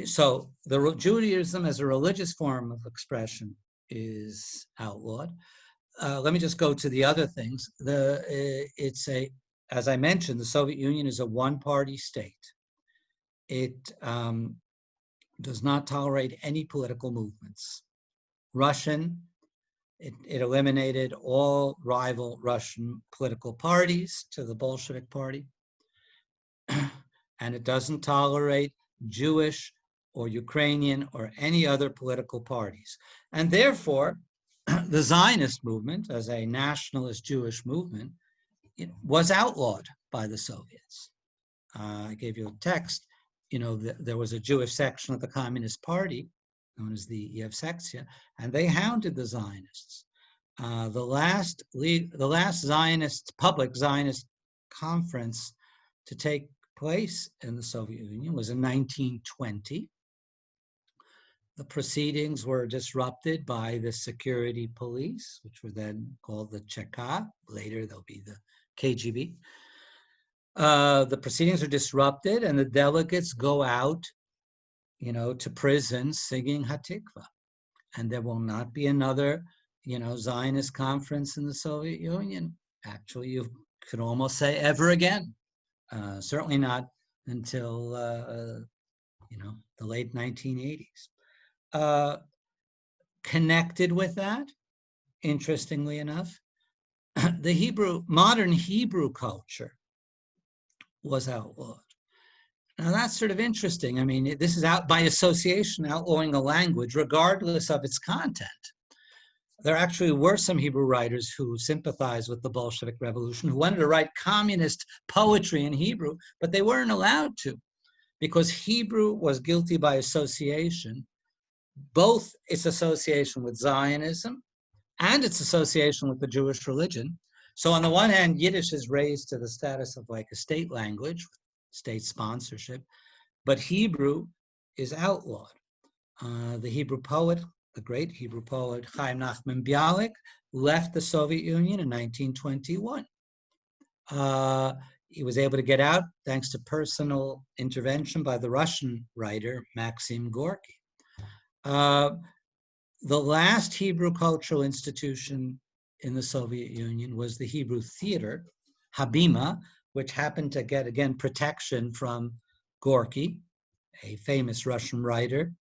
so Judaism as a religious form of expression is outlawed. Let me just go to the other things. As I mentioned, the Soviet Union is a one-party state. It does not tolerate any political movements. It eliminated all rival Russian political parties to the Bolshevik Party. And it doesn't tolerate Jewish or Ukrainian or any other political parties. And therefore, the Zionist movement, as a nationalist Jewish movement, was outlawed by the Soviets. I gave you a text. There was a Jewish section of the Communist Party, known as the Yevsektia, and they hounded the Zionists. The last public Zionist conference to take place in the Soviet Union was in 1920. The proceedings were disrupted by the security police, which were then called the Cheka. Later, they'll be the KGB. The proceedings are disrupted, and the delegates go out, to prison singing Hatikva. And there will not be another, Zionist conference in the Soviet Union. Actually, you could almost say ever again. Certainly not until, the late 1980s. Connected with that, interestingly enough, the modern Hebrew culture was outlawed. Now that's sort of interesting. I mean, this is out by association, outlawing a language regardless of its content. There actually were some Hebrew writers who sympathized with the Bolshevik Revolution, who wanted to write communist poetry in Hebrew, but they weren't allowed to because Hebrew was guilty by association, both its association with Zionism and its association with the Jewish religion. So on the one hand, Yiddish is raised to the status of like a state language, state sponsorship, but Hebrew is outlawed. The Hebrew poet, the great Hebrew poet Chaim Nachman Bialik, left the Soviet Union in 1921. He was able to get out thanks to personal intervention by the Russian writer Maxim Gorky. The last Hebrew cultural institution in the Soviet Union was the Hebrew theater, Habima, which happened to get, again, protection from Gorky, a famous Russian writer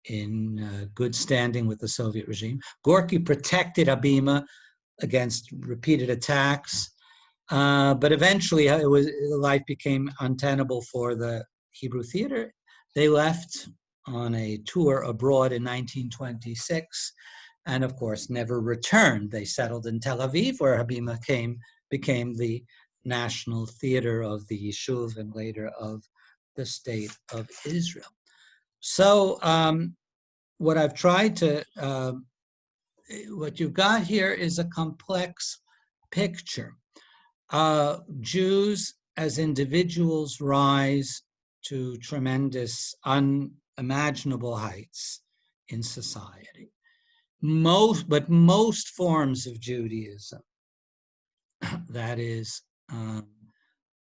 in good standing with the Soviet regime. Gorky protected Habima against repeated attacks, but eventually life became untenable for the Hebrew theater. They left on a tour abroad in 1926, and of course never returned. They settled in Tel Aviv, where Habima became the national theater of the Yishuv and later of the State of Israel. So what I've tried to, what you've got here is a complex picture. Jews as individuals rise to tremendous, unimaginable heights in society. But most forms of Judaism, that is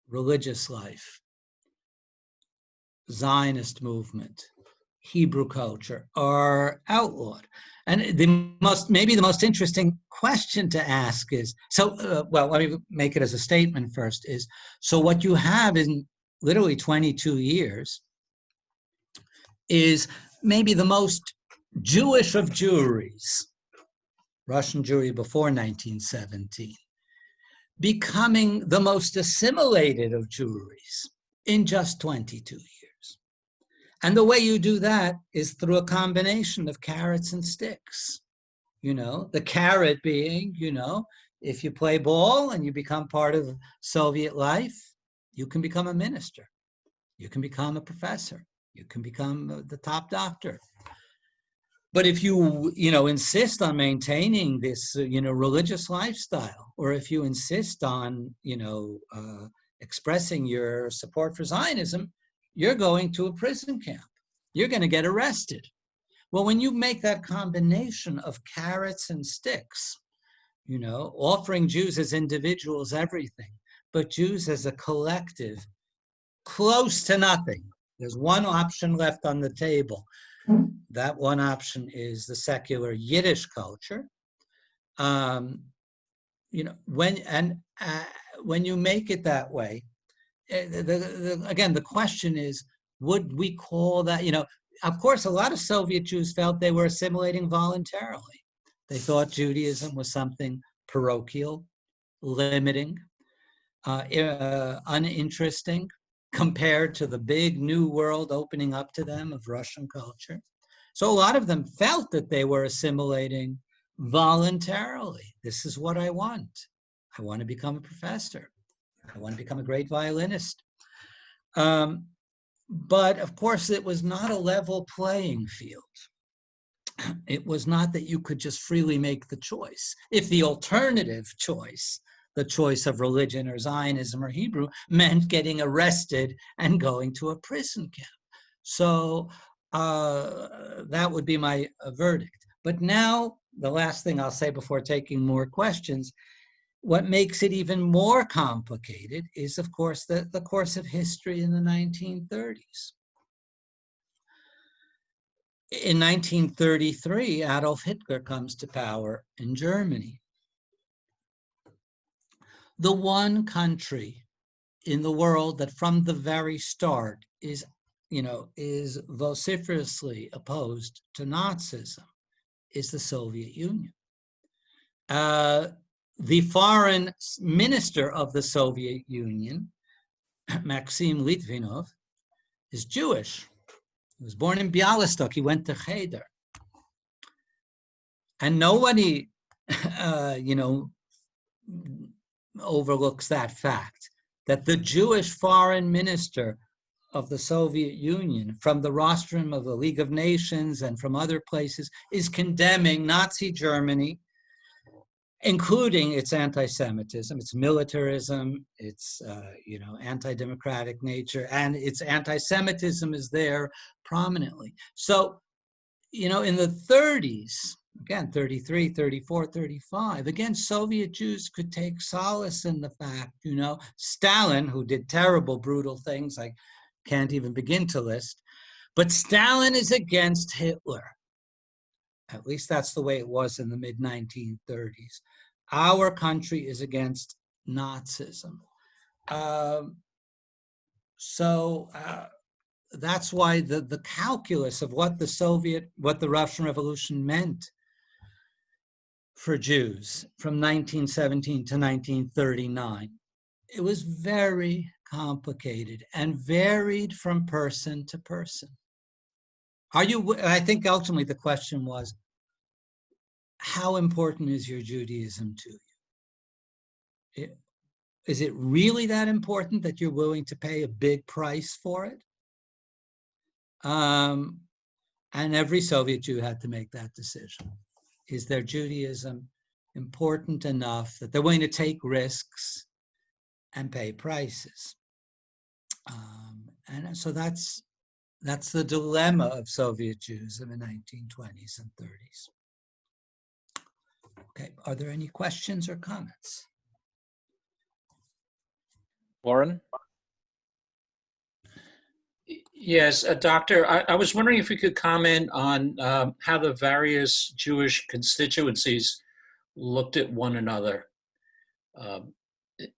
religious life, Zionist movement, Hebrew culture, are outlawed. And maybe the most interesting question to ask is, let me make it as a statement first, is, so what you have in literally 22 years is maybe the most Jewish of Jewries, Russian Jewry before 1917, becoming the most assimilated of Jewries in just 22 years. And the way you do that is through a combination of carrots and sticks. The carrot being, if you play ball and you become part of Soviet life, you can become a minister. You can become a professor. You can become the top doctor. But if you, insist on maintaining this, religious lifestyle, or if you insist on, expressing your support for Zionism, you're going to a prison camp. You're going to get arrested. Well, when you make that combination of carrots and sticks, offering Jews as individuals everything, but Jews as a collective, close to nothing. There's one option left on the table. That one option is the secular Yiddish culture. When you make it that way, again, the question is, would we call that, of course, a lot of Soviet Jews felt they were assimilating voluntarily. They thought Judaism was something parochial, limiting, uninteresting, compared to the big new world opening up to them of Russian culture. So a lot of them felt that they were assimilating voluntarily. This is what I want. I want to become a professor. I want to become a great violinist. But of course, it was not a level playing field. It was not that you could just freely make the choice. If the alternative choice, the choice of religion or Zionism or Hebrew, meant getting arrested and going to a prison camp. So that would be my verdict. But now, the last thing I'll say before taking more questions, what makes it even more complicated is, of course, the course of history in the 1930s. In 1933, Adolf Hitler comes to power in Germany. The one country in the world that from the very start is vociferously opposed to Nazism is the Soviet Union. The foreign minister of the Soviet Union, Maxim Litvinov, is Jewish. He was born in Bialystok. He went to Cheder. And nobody, overlooks that fact, that the Jewish foreign minister of the Soviet Union, from the rostrum of the League of Nations and from other places, is condemning Nazi Germany, including its anti-Semitism, its militarism, its anti-democratic nature, and its anti-Semitism is there prominently. So, in the 30s, again, 33, 34, 35, again, Soviet Jews could take solace in the fact, Stalin, who did terrible, brutal things I can't even begin to list, but Stalin is against Hitler. At least that's the way it was in the mid-1930s. Our country is against Nazism. That's why the calculus of what the Russian Revolution meant for Jews from 1917 to 1939, it was very complicated and varied from person to person. I think ultimately the question was, how important is your Judaism to you? Is it really that important that you're willing to pay a big price for it? And every Soviet Jew had to make that decision. Is their Judaism important enough that they're willing to take risks and pay prices? And so that's the dilemma of Soviet Jews in the 1920s and 30s. Okay, are there any questions or comments? Warren? Yes, Doctor, I was wondering if you could comment on how the various Jewish constituencies looked at one another.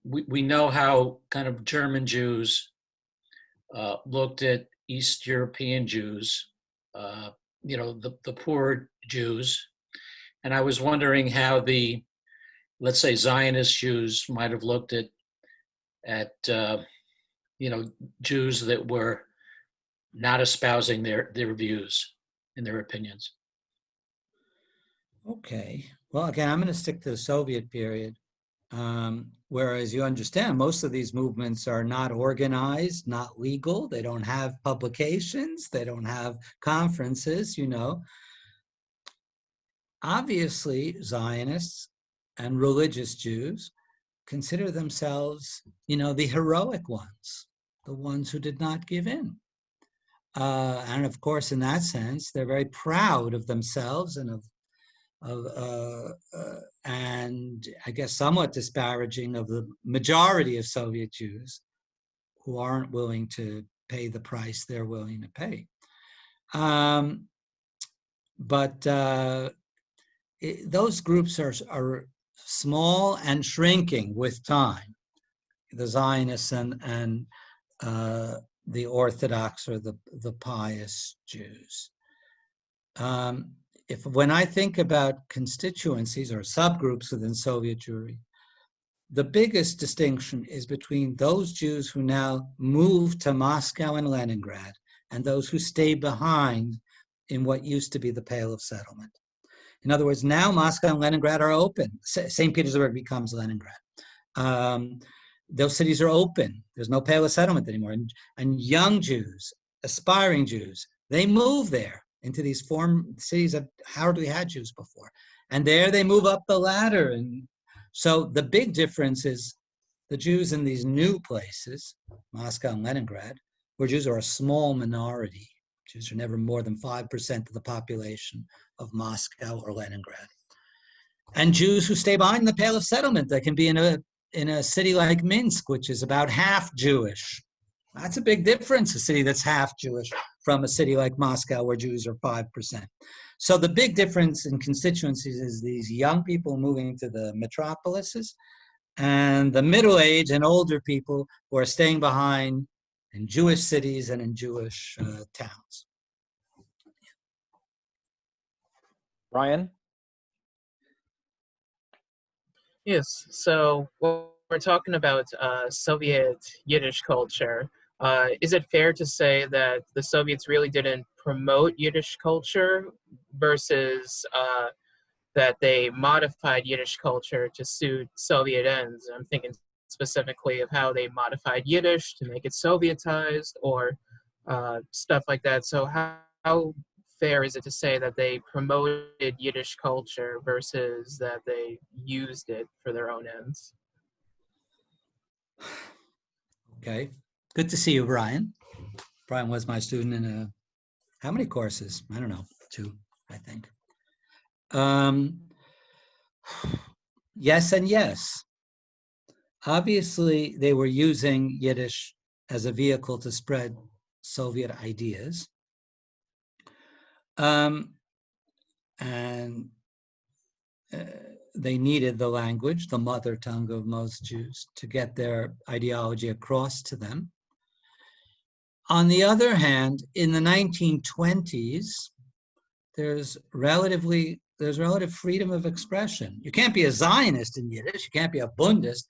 We know how kind of German Jews looked at East European Jews, the poor Jews. And I was wondering how the, let's say, Zionist Jews might have looked at Jews that were not espousing their views and their opinions. Okay. Well, again, I'm going to stick to the Soviet period, where, as you understand, most of these movements are not organized, not legal. They don't have publications. They don't have conferences, obviously, Zionists and religious Jews consider themselves, the heroic ones, the ones who did not give in. And of course, in that sense, they're very proud of themselves and and I guess somewhat disparaging of the majority of Soviet Jews who aren't willing to pay the price they're willing to pay. Those groups are small and shrinking with time. The Zionists and the Orthodox or the pious Jews. When I think about constituencies or subgroups within Soviet Jewry, the biggest distinction is between those Jews who now move to Moscow and Leningrad and those who stay behind in what used to be the Pale of Settlement. In other words, now Moscow and Leningrad are open. St. Petersburg becomes Leningrad. Those cities are open. There's no Pale of Settlement anymore. And young Jews, aspiring Jews, they move there into these cities that hardly had Jews before. And there they move up the ladder. And so the big difference is the Jews in these new places, Moscow and Leningrad, where Jews are a small minority. Jews are never more than 5% of the population of Moscow or Leningrad. And Jews who stay behind the Pale of Settlement, they can be in a city like Minsk, which is about half Jewish. That's a big difference, a city that's half Jewish from a city like Moscow where Jews are 5%. So the big difference in constituencies is these young people moving to the metropolises and the middle-aged and older people who are staying behind in Jewish cities and in Jewish towns. Brian? Yes, so we're talking about Soviet Yiddish culture. Is it fair to say that the Soviets really didn't promote Yiddish culture versus that they modified Yiddish culture to suit Soviet ends? I'm thinking specifically of how they modified Yiddish to make it Sovietized or stuff like that. So how fair is it to say that they promoted Yiddish culture versus that they used it for their own ends? Okay, good to see you, Brian. Brian was my student in how many courses? I don't know, 2, I think. Yes and yes. Obviously, they were using Yiddish as a vehicle to spread Soviet ideas. They needed the language, the mother tongue of most Jews, to get their ideology across to them. On the other hand, in the 1920s, there's relative freedom of expression. You can't be a Zionist in Yiddish, you can't be a Bundist,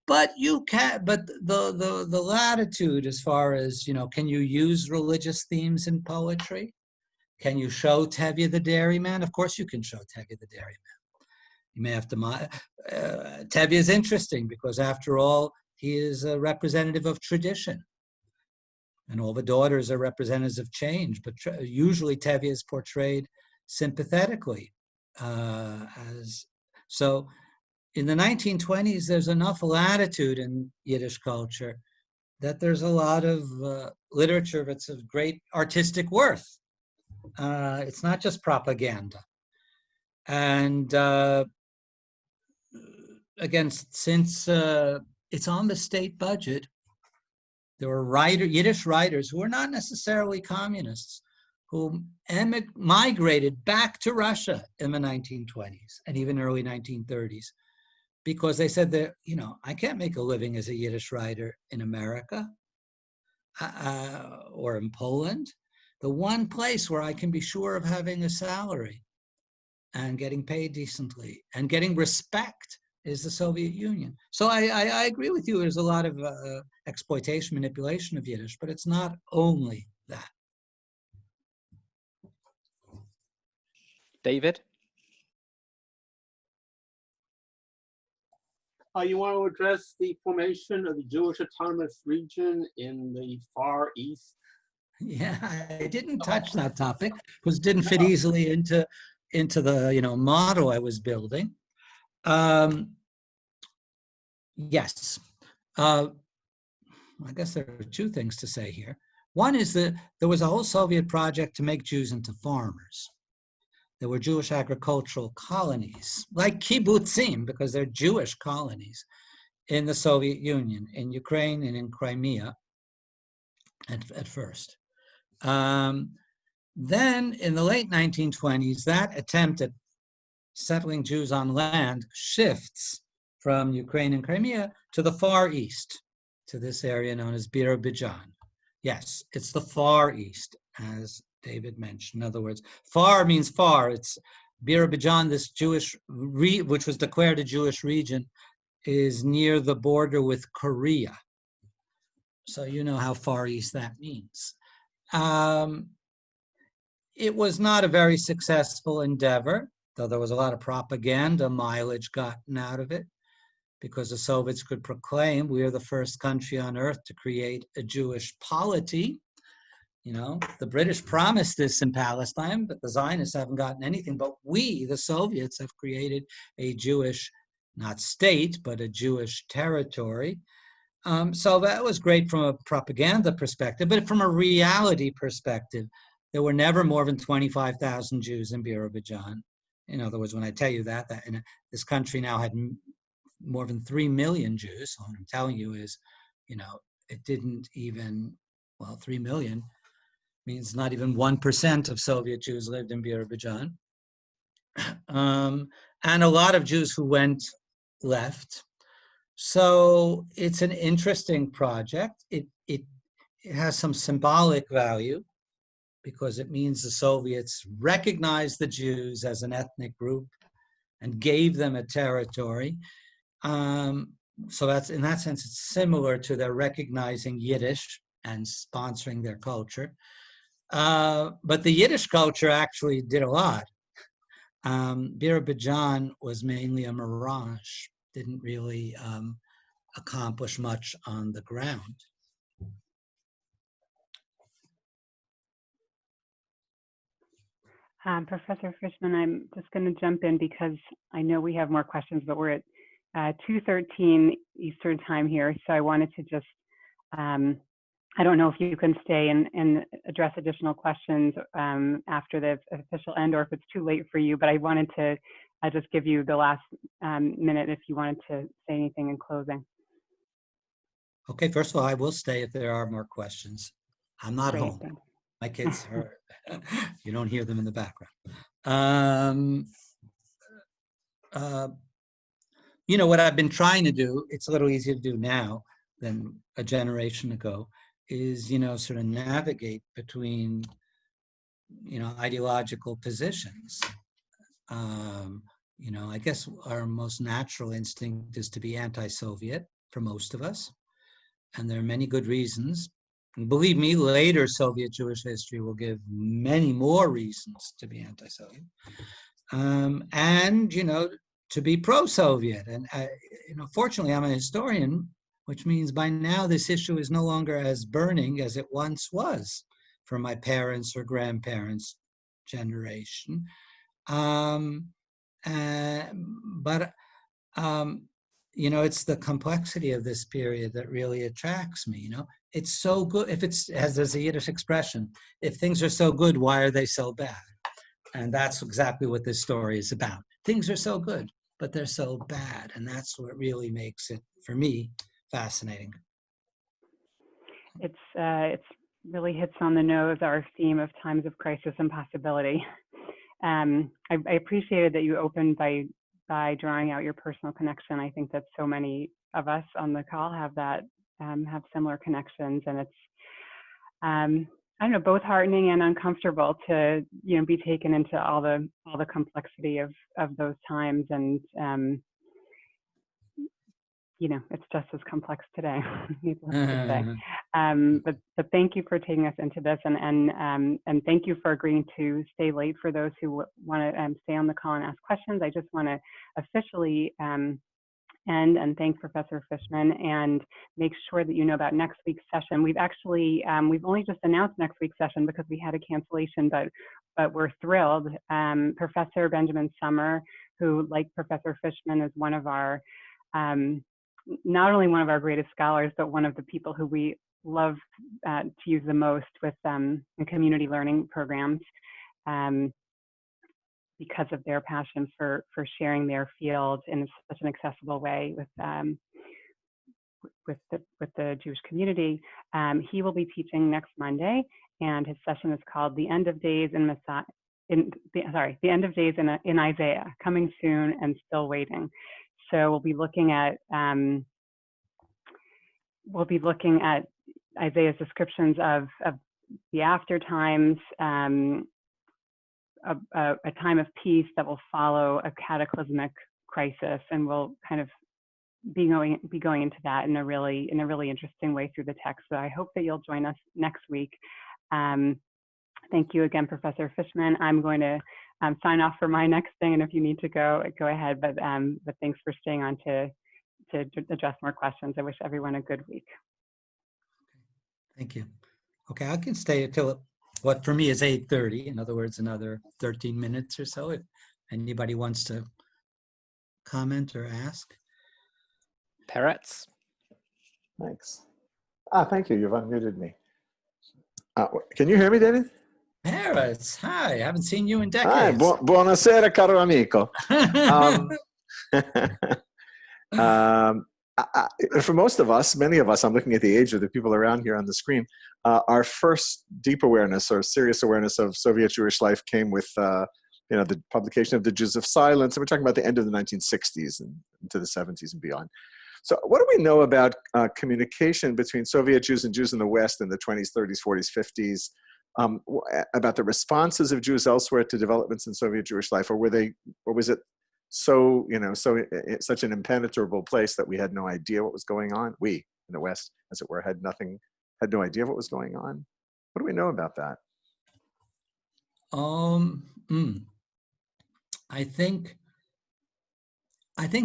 but you can. But the latitude, as far as can you use religious themes in poetry? Can you show Tevye the Dairyman? Of course, you can show Tevye the Dairyman. You may have to. Tevye is interesting because, after all, he is a representative of tradition, and all the daughters are representatives of change. But usually, Tevye is portrayed sympathetically. So, in the 1920s, there's enough latitude in Yiddish culture that there's a lot of literature that's of great artistic worth. It's not just propaganda. And again, since it's on the state budget, there were Yiddish writers who were not necessarily communists who migrated back to Russia in the 1920s and even early 1930s because they said that, I can't make a living as a Yiddish writer in America or in Poland. The one place where I can be sure of having a salary and getting paid decently and getting respect is the Soviet Union. So I agree with you. There's a lot of exploitation, manipulation of Yiddish, but it's not only that. David? You want to address the formation of the Jewish Autonomous Region in the Far East? Yeah, I didn't touch that topic because it didn't fit easily into into the model I was building, yes, I guess there are two things to say here. One is that there was a whole Soviet project to make Jews into farmers. There were Jewish agricultural colonies, like kibbutzim, because they're Jewish colonies in the Soviet Union, in Ukraine and in Crimea at first. Then in the late 1920s, that attempt at settling Jews on land shifts from Ukraine and Crimea to the Far East, to this area known as Birobidzhan. Yes, it's the Far East, as David mentioned. In other words, far means far. It's Birobidzhan, this Jewish, which was declared a Jewish region, is near the border with Korea. So you know how Far East that means. It was not a very successful endeavor, though there was a lot of propaganda mileage gotten out of it, because the Soviets could proclaim, we are the first country on earth to create a Jewish polity. The British promised this in Palestine, but the Zionists haven't gotten anything. But we, the Soviets, have created a Jewish, not state, but a Jewish territory. So that was great from a propaganda perspective, but from a reality perspective, there were never more than 25,000 Jews in Birobidzhan. In other words, when I tell you that this country now had more than 3 million Jews, so what I'm telling you is, it didn't even, 3 million means not even 1% of Soviet Jews lived in Birobidzhan. And a lot of Jews who left. So it's an interesting project. It has some symbolic value because it means the Soviets recognized the Jews as an ethnic group and gave them a territory. So that's, in that sense, it's similar to their recognizing Yiddish and sponsoring their culture. But the Yiddish culture actually did a lot. Birobidzhan was mainly a mirage, didn't really accomplish much on the ground. Professor Fishman, I'm just going to jump in because I know we have more questions, but we're at 2:13 Eastern time here. So I wanted to just, I don't know if you can stay and address additional questions after the official end or if it's too late for you, but I wanted to just give you the last minute if you wanted to say anything in closing. Okay, first of all, I will stay if there are more questions. I'm not Great, home. thanks. My kids are, you don't hear them in the background. What I've been trying to do, it's a little easier to do now than a generation ago, is, sort of navigate between, ideological positions. I guess our most natural instinct is to be anti-Soviet for most of us. And there are many good reasons. And believe me, later Soviet Jewish history will give many more reasons to be anti-Soviet. And, to be pro-Soviet. And, fortunately, I'm a historian, which means by now this issue is no longer as burning as it once was for my parents' or grandparents' generation. It's the complexity of this period that really attracts me. It's so good. If it's, as there's a Yiddish expression, if things are so good, why are they so bad? And that's exactly what this story is about. Things are so good, but they're so bad. And that's what really makes it, for me, fascinating. It's really hits on the nose our theme of times of crisis and possibility. I appreciated that you opened by drawing out your personal connection. I think that so many of us on the call have that, have similar connections, and it's, I don't know, both heartening and uncomfortable to, be taken into all the complexity of those times, and it's just as complex today, needless to say. But thank you for taking us into this, and thank you for agreeing to stay late for those who want to stay on the call and ask questions. I just want to officially end and thank Professor Fishman and make sure that you know about next week's session. We've actually, we've only just announced next week's session because we had a cancellation, but we're thrilled. Professor Benjamin Sommer, who, like Professor Fishman, is one of our, not only one of our greatest scholars, but one of the people who we love to use the most with in community learning programs, because of their passion for sharing their field in such an accessible way with the Jewish community. He will be teaching next Monday, and his session is called "The End of Days in The End of Days in Isaiah: Coming Soon and Still Waiting." So we'll be looking at Isaiah's descriptions of the after times. A time of peace that will follow a cataclysmic crisis, and we'll kind of be going into that in a really interesting way through the text. So I hope that you'll join us next week. Thank you again, Professor Fishman. I'm going to sign off for my next thing, and if you need to go ahead. But thanks for staying on to address more questions. I wish everyone a good week. Thank you. Okay, I can stay until what for me is 8:30. In other words, another 13 minutes or so, if anybody wants to comment or ask. Perils. Thanks. Thank you. You've unmuted me. Can you hear me, David? Perils, hi. I haven't seen you in Hi, decades. buonasera, caro amico. For most of us, many of us, I'm looking at the age of the people around here on the screen, our first deep awareness or serious awareness of Soviet Jewish life came with the publication of the Jews of Silence, and we're talking about the end of the 1960s and into the 70s and beyond. So what do we know about communication between Soviet Jews and Jews in the West in the 20s, 30s, 40s, 50s, about the responses of Jews elsewhere to developments in Soviet Jewish life, or was it such an impenetrable place that we had no idea what was going on? We in the West, as it were, had no idea what was going on. What do we know about that? I think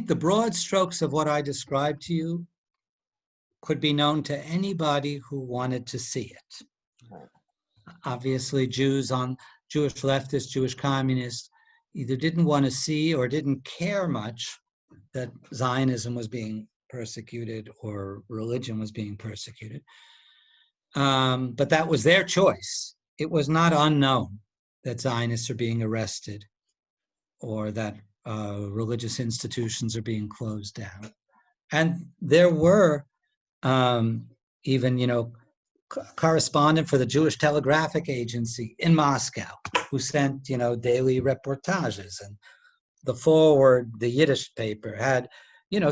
the broad strokes of what I described to you could be known to anybody who wanted to see it. Right. Obviously, Jewish leftists, Jewish communists either didn't want to see or didn't care much that Zionism was being persecuted or religion was being persecuted. But that was their choice. It was not unknown that Zionists are being arrested or that religious institutions are being closed down. And there were even, correspondent for the Jewish Telegraphic Agency in Moscow who sent, daily reportages, and the Forward, the Yiddish paper had,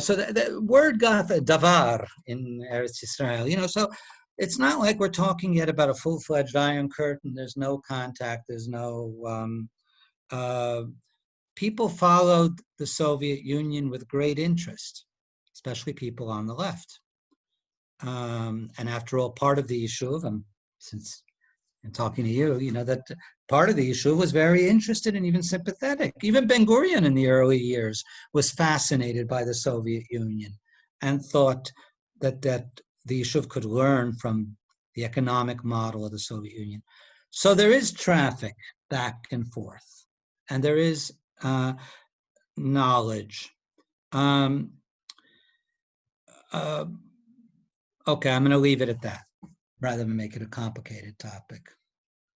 so the word got the davar in Eretz Yisrael, so it's not like we're talking yet about a full-fledged Iron Curtain. There's no contact. There's no, people followed the Soviet Union with great interest, especially people on the left. And after all, part of the Yishuv, since I'm talking to you, that part of the Yishuv was very interested and even sympathetic. Even Ben-Gurion in the early years was fascinated by the Soviet Union and thought that the Yishuv could learn from the economic model of the Soviet Union. So there is traffic back and forth, and there is knowledge. Okay, I'm going to leave it at that rather than make it a complicated topic.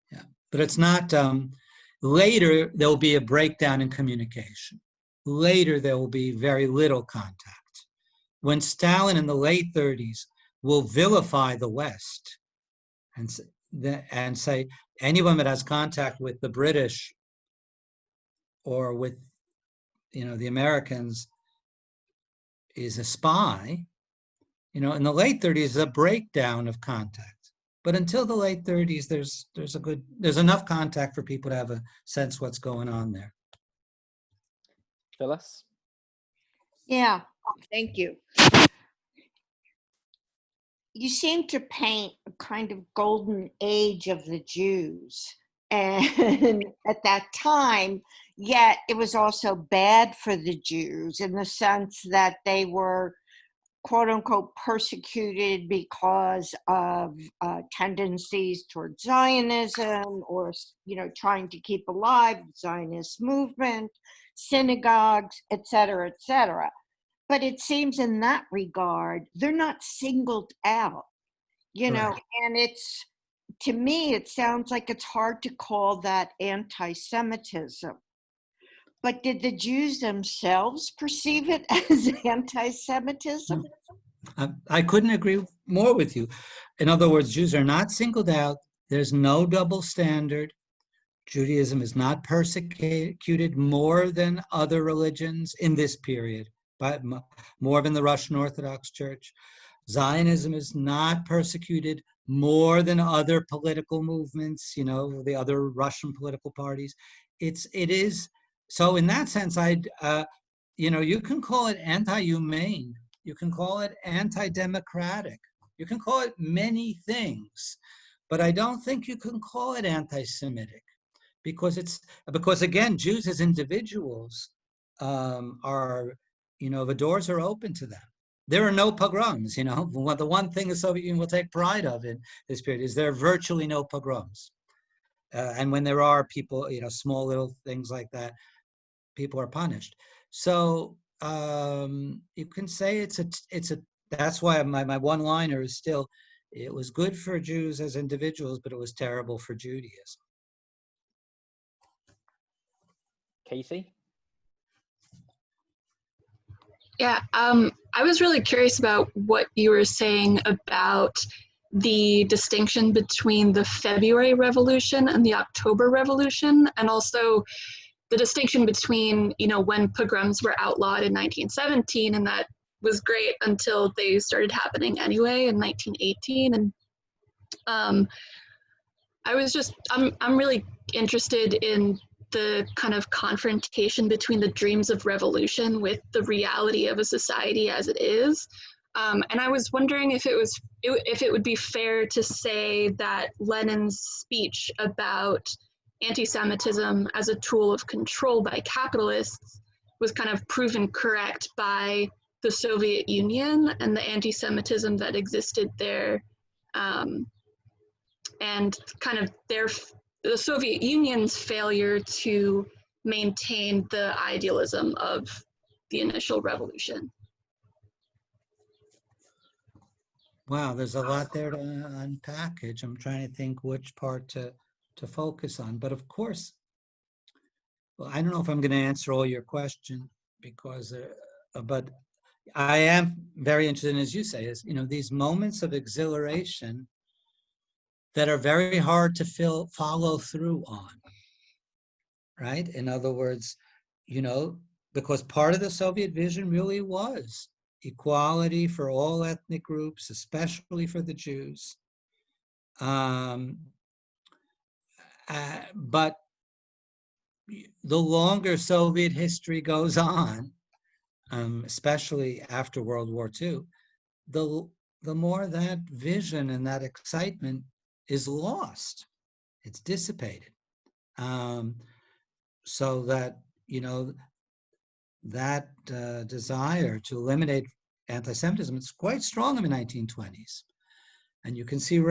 Yeah, but it's not, later there'll be a breakdown in communication. Later there will be very little contact. When Stalin in the late 30s will vilify the West and say anyone that has contact with the British or with, the Americans is a spy, in the late 30s, a breakdown of contact. But until the late 30s, there's enough contact for people to have a sense what's going on there. Phyllis? Yeah, thank you. You seem to paint a kind of golden age of the Jews and at that time, yet it was also bad for the Jews in the sense that they were quote unquote persecuted because of tendencies towards Zionism, or trying to keep alive the Zionist movement, synagogues, etc., etc. But it seems in that regard they're not singled out, Right. and it's, to me it sounds like it's hard to call that anti-Semitism. But did the Jews themselves perceive it as anti-Semitism? I couldn't agree more with you. In other words, Jews are not singled out. There's no double standard. Judaism is not persecuted more than other religions in this period, but more than the Russian Orthodox Church. Zionism is not persecuted more than other political movements, the other Russian political parties. It is. So in that sense, you can call it anti-humane. You can call it anti-democratic. You can call it many things, but I don't think you can call it anti-Semitic, because again, Jews as individuals are, the doors are open to them. There are no pogroms. The one thing the Soviet Union will take pride of in this period is there are virtually no pogroms. And when there are, people, small little things like that, people are punished. So you can say it's a. That's why my one-liner is still, it was good for Jews as individuals, but it was terrible for Judaism. Casey? Yeah, I was really curious about what you were saying about the distinction between the February Revolution and the October Revolution, and also the distinction between, when pogroms were outlawed in 1917, and that was great until they started happening anyway in 1918. And I'm really interested in the kind of confrontation between the dreams of revolution with the reality of a society as it is. And I was wondering if it would be fair to say that Lenin's speech about anti-Semitism as a tool of control by capitalists was kind of proven correct by the Soviet Union and the anti-Semitism that existed there, and kind of the Soviet Union's failure to maintain the idealism of the initial revolution. Wow, there's a lot there to unpackage. I'm trying to think which part to focus on. But of course, well, I don't know if I'm going to answer all your question, because, but I am very interested in, as you say, is, these moments of exhilaration that are very hard to follow through on, right? In other words, because part of the Soviet vision really was equality for all ethnic groups, especially for the Jews. But the longer Soviet history goes on, especially after World War II, the more that vision and that excitement is lost. It's dissipated. So that, that desire to eliminate anti-Semitism, it's quite strong in the 1920s. And you can see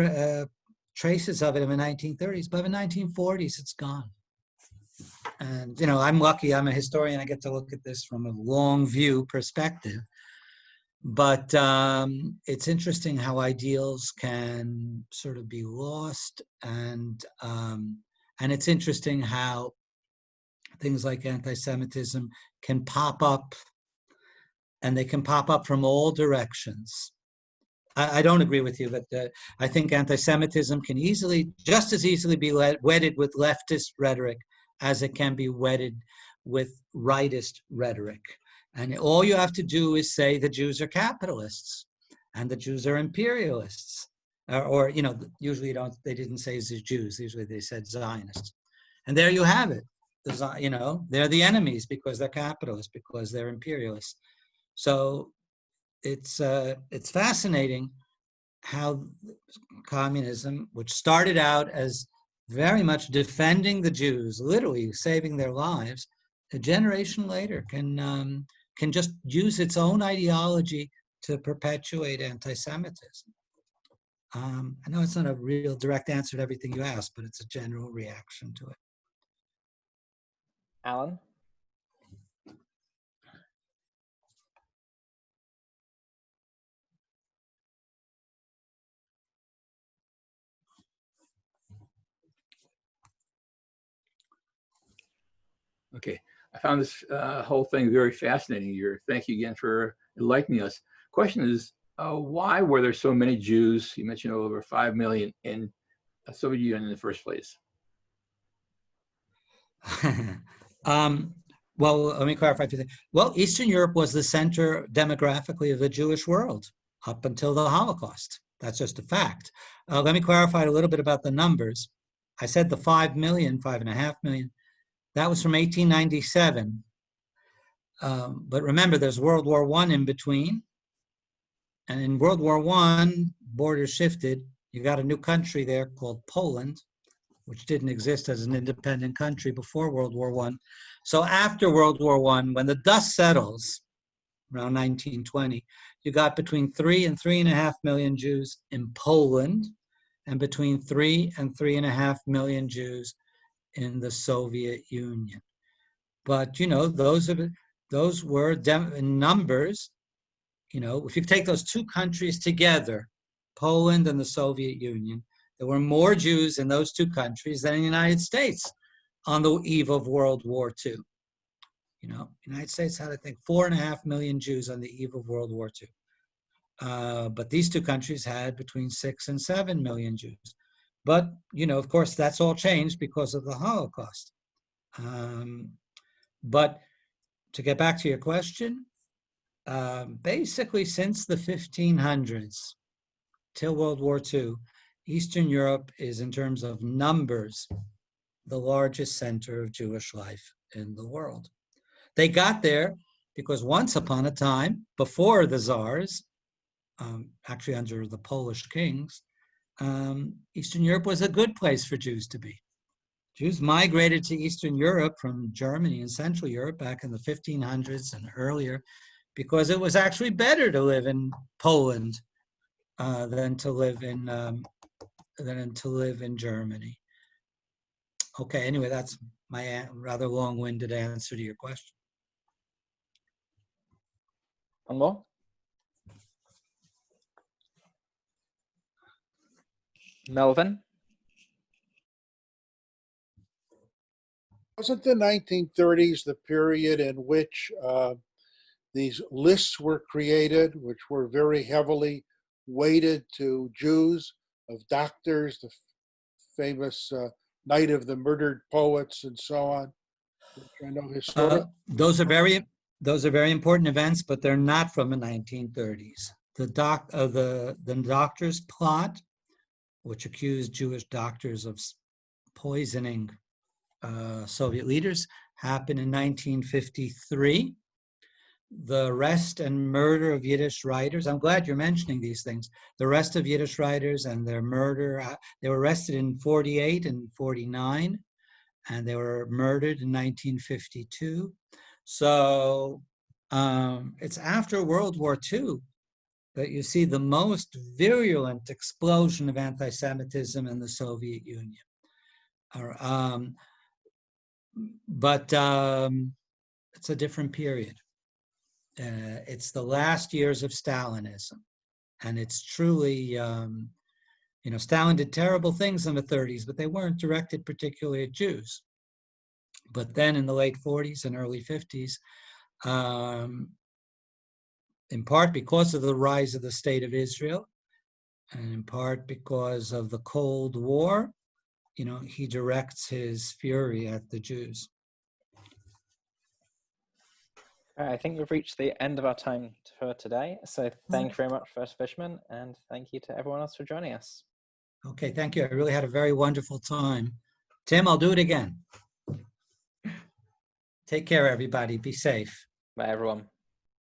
traces of it in the 1930s, but in the 1940s, it's gone. And, I'm lucky, I'm a historian, I get to look at this from a long view perspective. But it's interesting how ideals can sort of be lost, and it's interesting how things like anti-Semitism can pop up, and they can pop up from all directions. I don't agree with you, but I think anti-Semitism can just as easily be wedded with leftist rhetoric as it can be wedded with rightist rhetoric. And all you have to do is say the Jews are capitalists and the Jews are imperialists. Or usually they didn't say the Jews, usually they said Zionists. And there you have it. They're the enemies because they're capitalists, because they're imperialists. So it's fascinating how communism, which started out as very much defending the Jews, literally saving their lives, a generation later can just use its own ideology to perpetuate anti-Semitism. I know it's not a real direct answer to everything you asked, but it's a general reaction to it. Alan? Okay, I found this whole thing very fascinating here. Thank you again for enlightening us. Question is, why were there so many Jews, you mentioned over 5 million, in the Soviet Union in the first place? Well, let me clarify a few things. Well, Eastern Europe was the center demographically of the Jewish world up until the Holocaust. That's just a fact. Let me clarify a little bit about the numbers. I said the 5 million, 5.5 million. That was from 1897. But remember, there's World War I in between. And in World War I, borders shifted. You got a new country there called Poland, which didn't exist as an independent country before World War I. So after World War I, when the dust settles, around 1920, you got between 3 and 3.5 million Jews in Poland, and between 3 and 3.5 million Jews in the Soviet Union. But, you know, those were in numbers. You know, if you take those two countries together, Poland and the Soviet Union, there were more Jews in those two countries than in the United States on the eve of World War II. You know, the United States had, I think, 4.5 million Jews on the eve of World War II. But these two countries had between 6 and 7 million Jews. But, you know, of course, that's all changed because of the Holocaust. But to get back to your question, basically since the 1500s till World War II, Eastern Europe is, in terms of numbers, the largest center of Jewish life in the world. They got there because once upon a time, before the Tsars, actually under the Polish kings, Eastern Europe was a good place for Jews to be. Jews migrated to Eastern Europe from Germany and Central Europe back in the 1500s and earlier because it was actually better to live in Poland than to live in Germany. Okay, anyway, that's my rather long-winded answer to your question. One more? Melvin? Wasn't the 1930s the period in which these lists were created, which were very heavily weighted to Jews, of doctors, the famous Night of the Murdered Poets, and so on? Which I know historically. Those are very important events, but they're not from the 1930s. The doctor's plot, which accused Jewish doctors of poisoning Soviet leaders, happened in 1953. The arrest and murder of Yiddish writers, I'm glad you're mentioning these things, the arrest of Yiddish writers and their murder, they were arrested in 48 and 49, and they were murdered in 1952. So it's after World War II that you see the most virulent explosion of anti-Semitism in the Soviet Union. But it's a different period. It's the last years of Stalinism. And it's truly, you know, Stalin did terrible things in the 30s, but they weren't directed particularly at Jews. But then in the late 40s and early 50s, in part because of the rise of the State of Israel, and in part because of the Cold War, you know, he directs his fury at the Jews. I think we've reached the end of our time for today. So thank you very much, First Fishman, and thank you to everyone else for joining us. Okay, thank you. I really had a very wonderful time. Tim, I'll do it again. Take care, everybody. Be safe. Bye, everyone.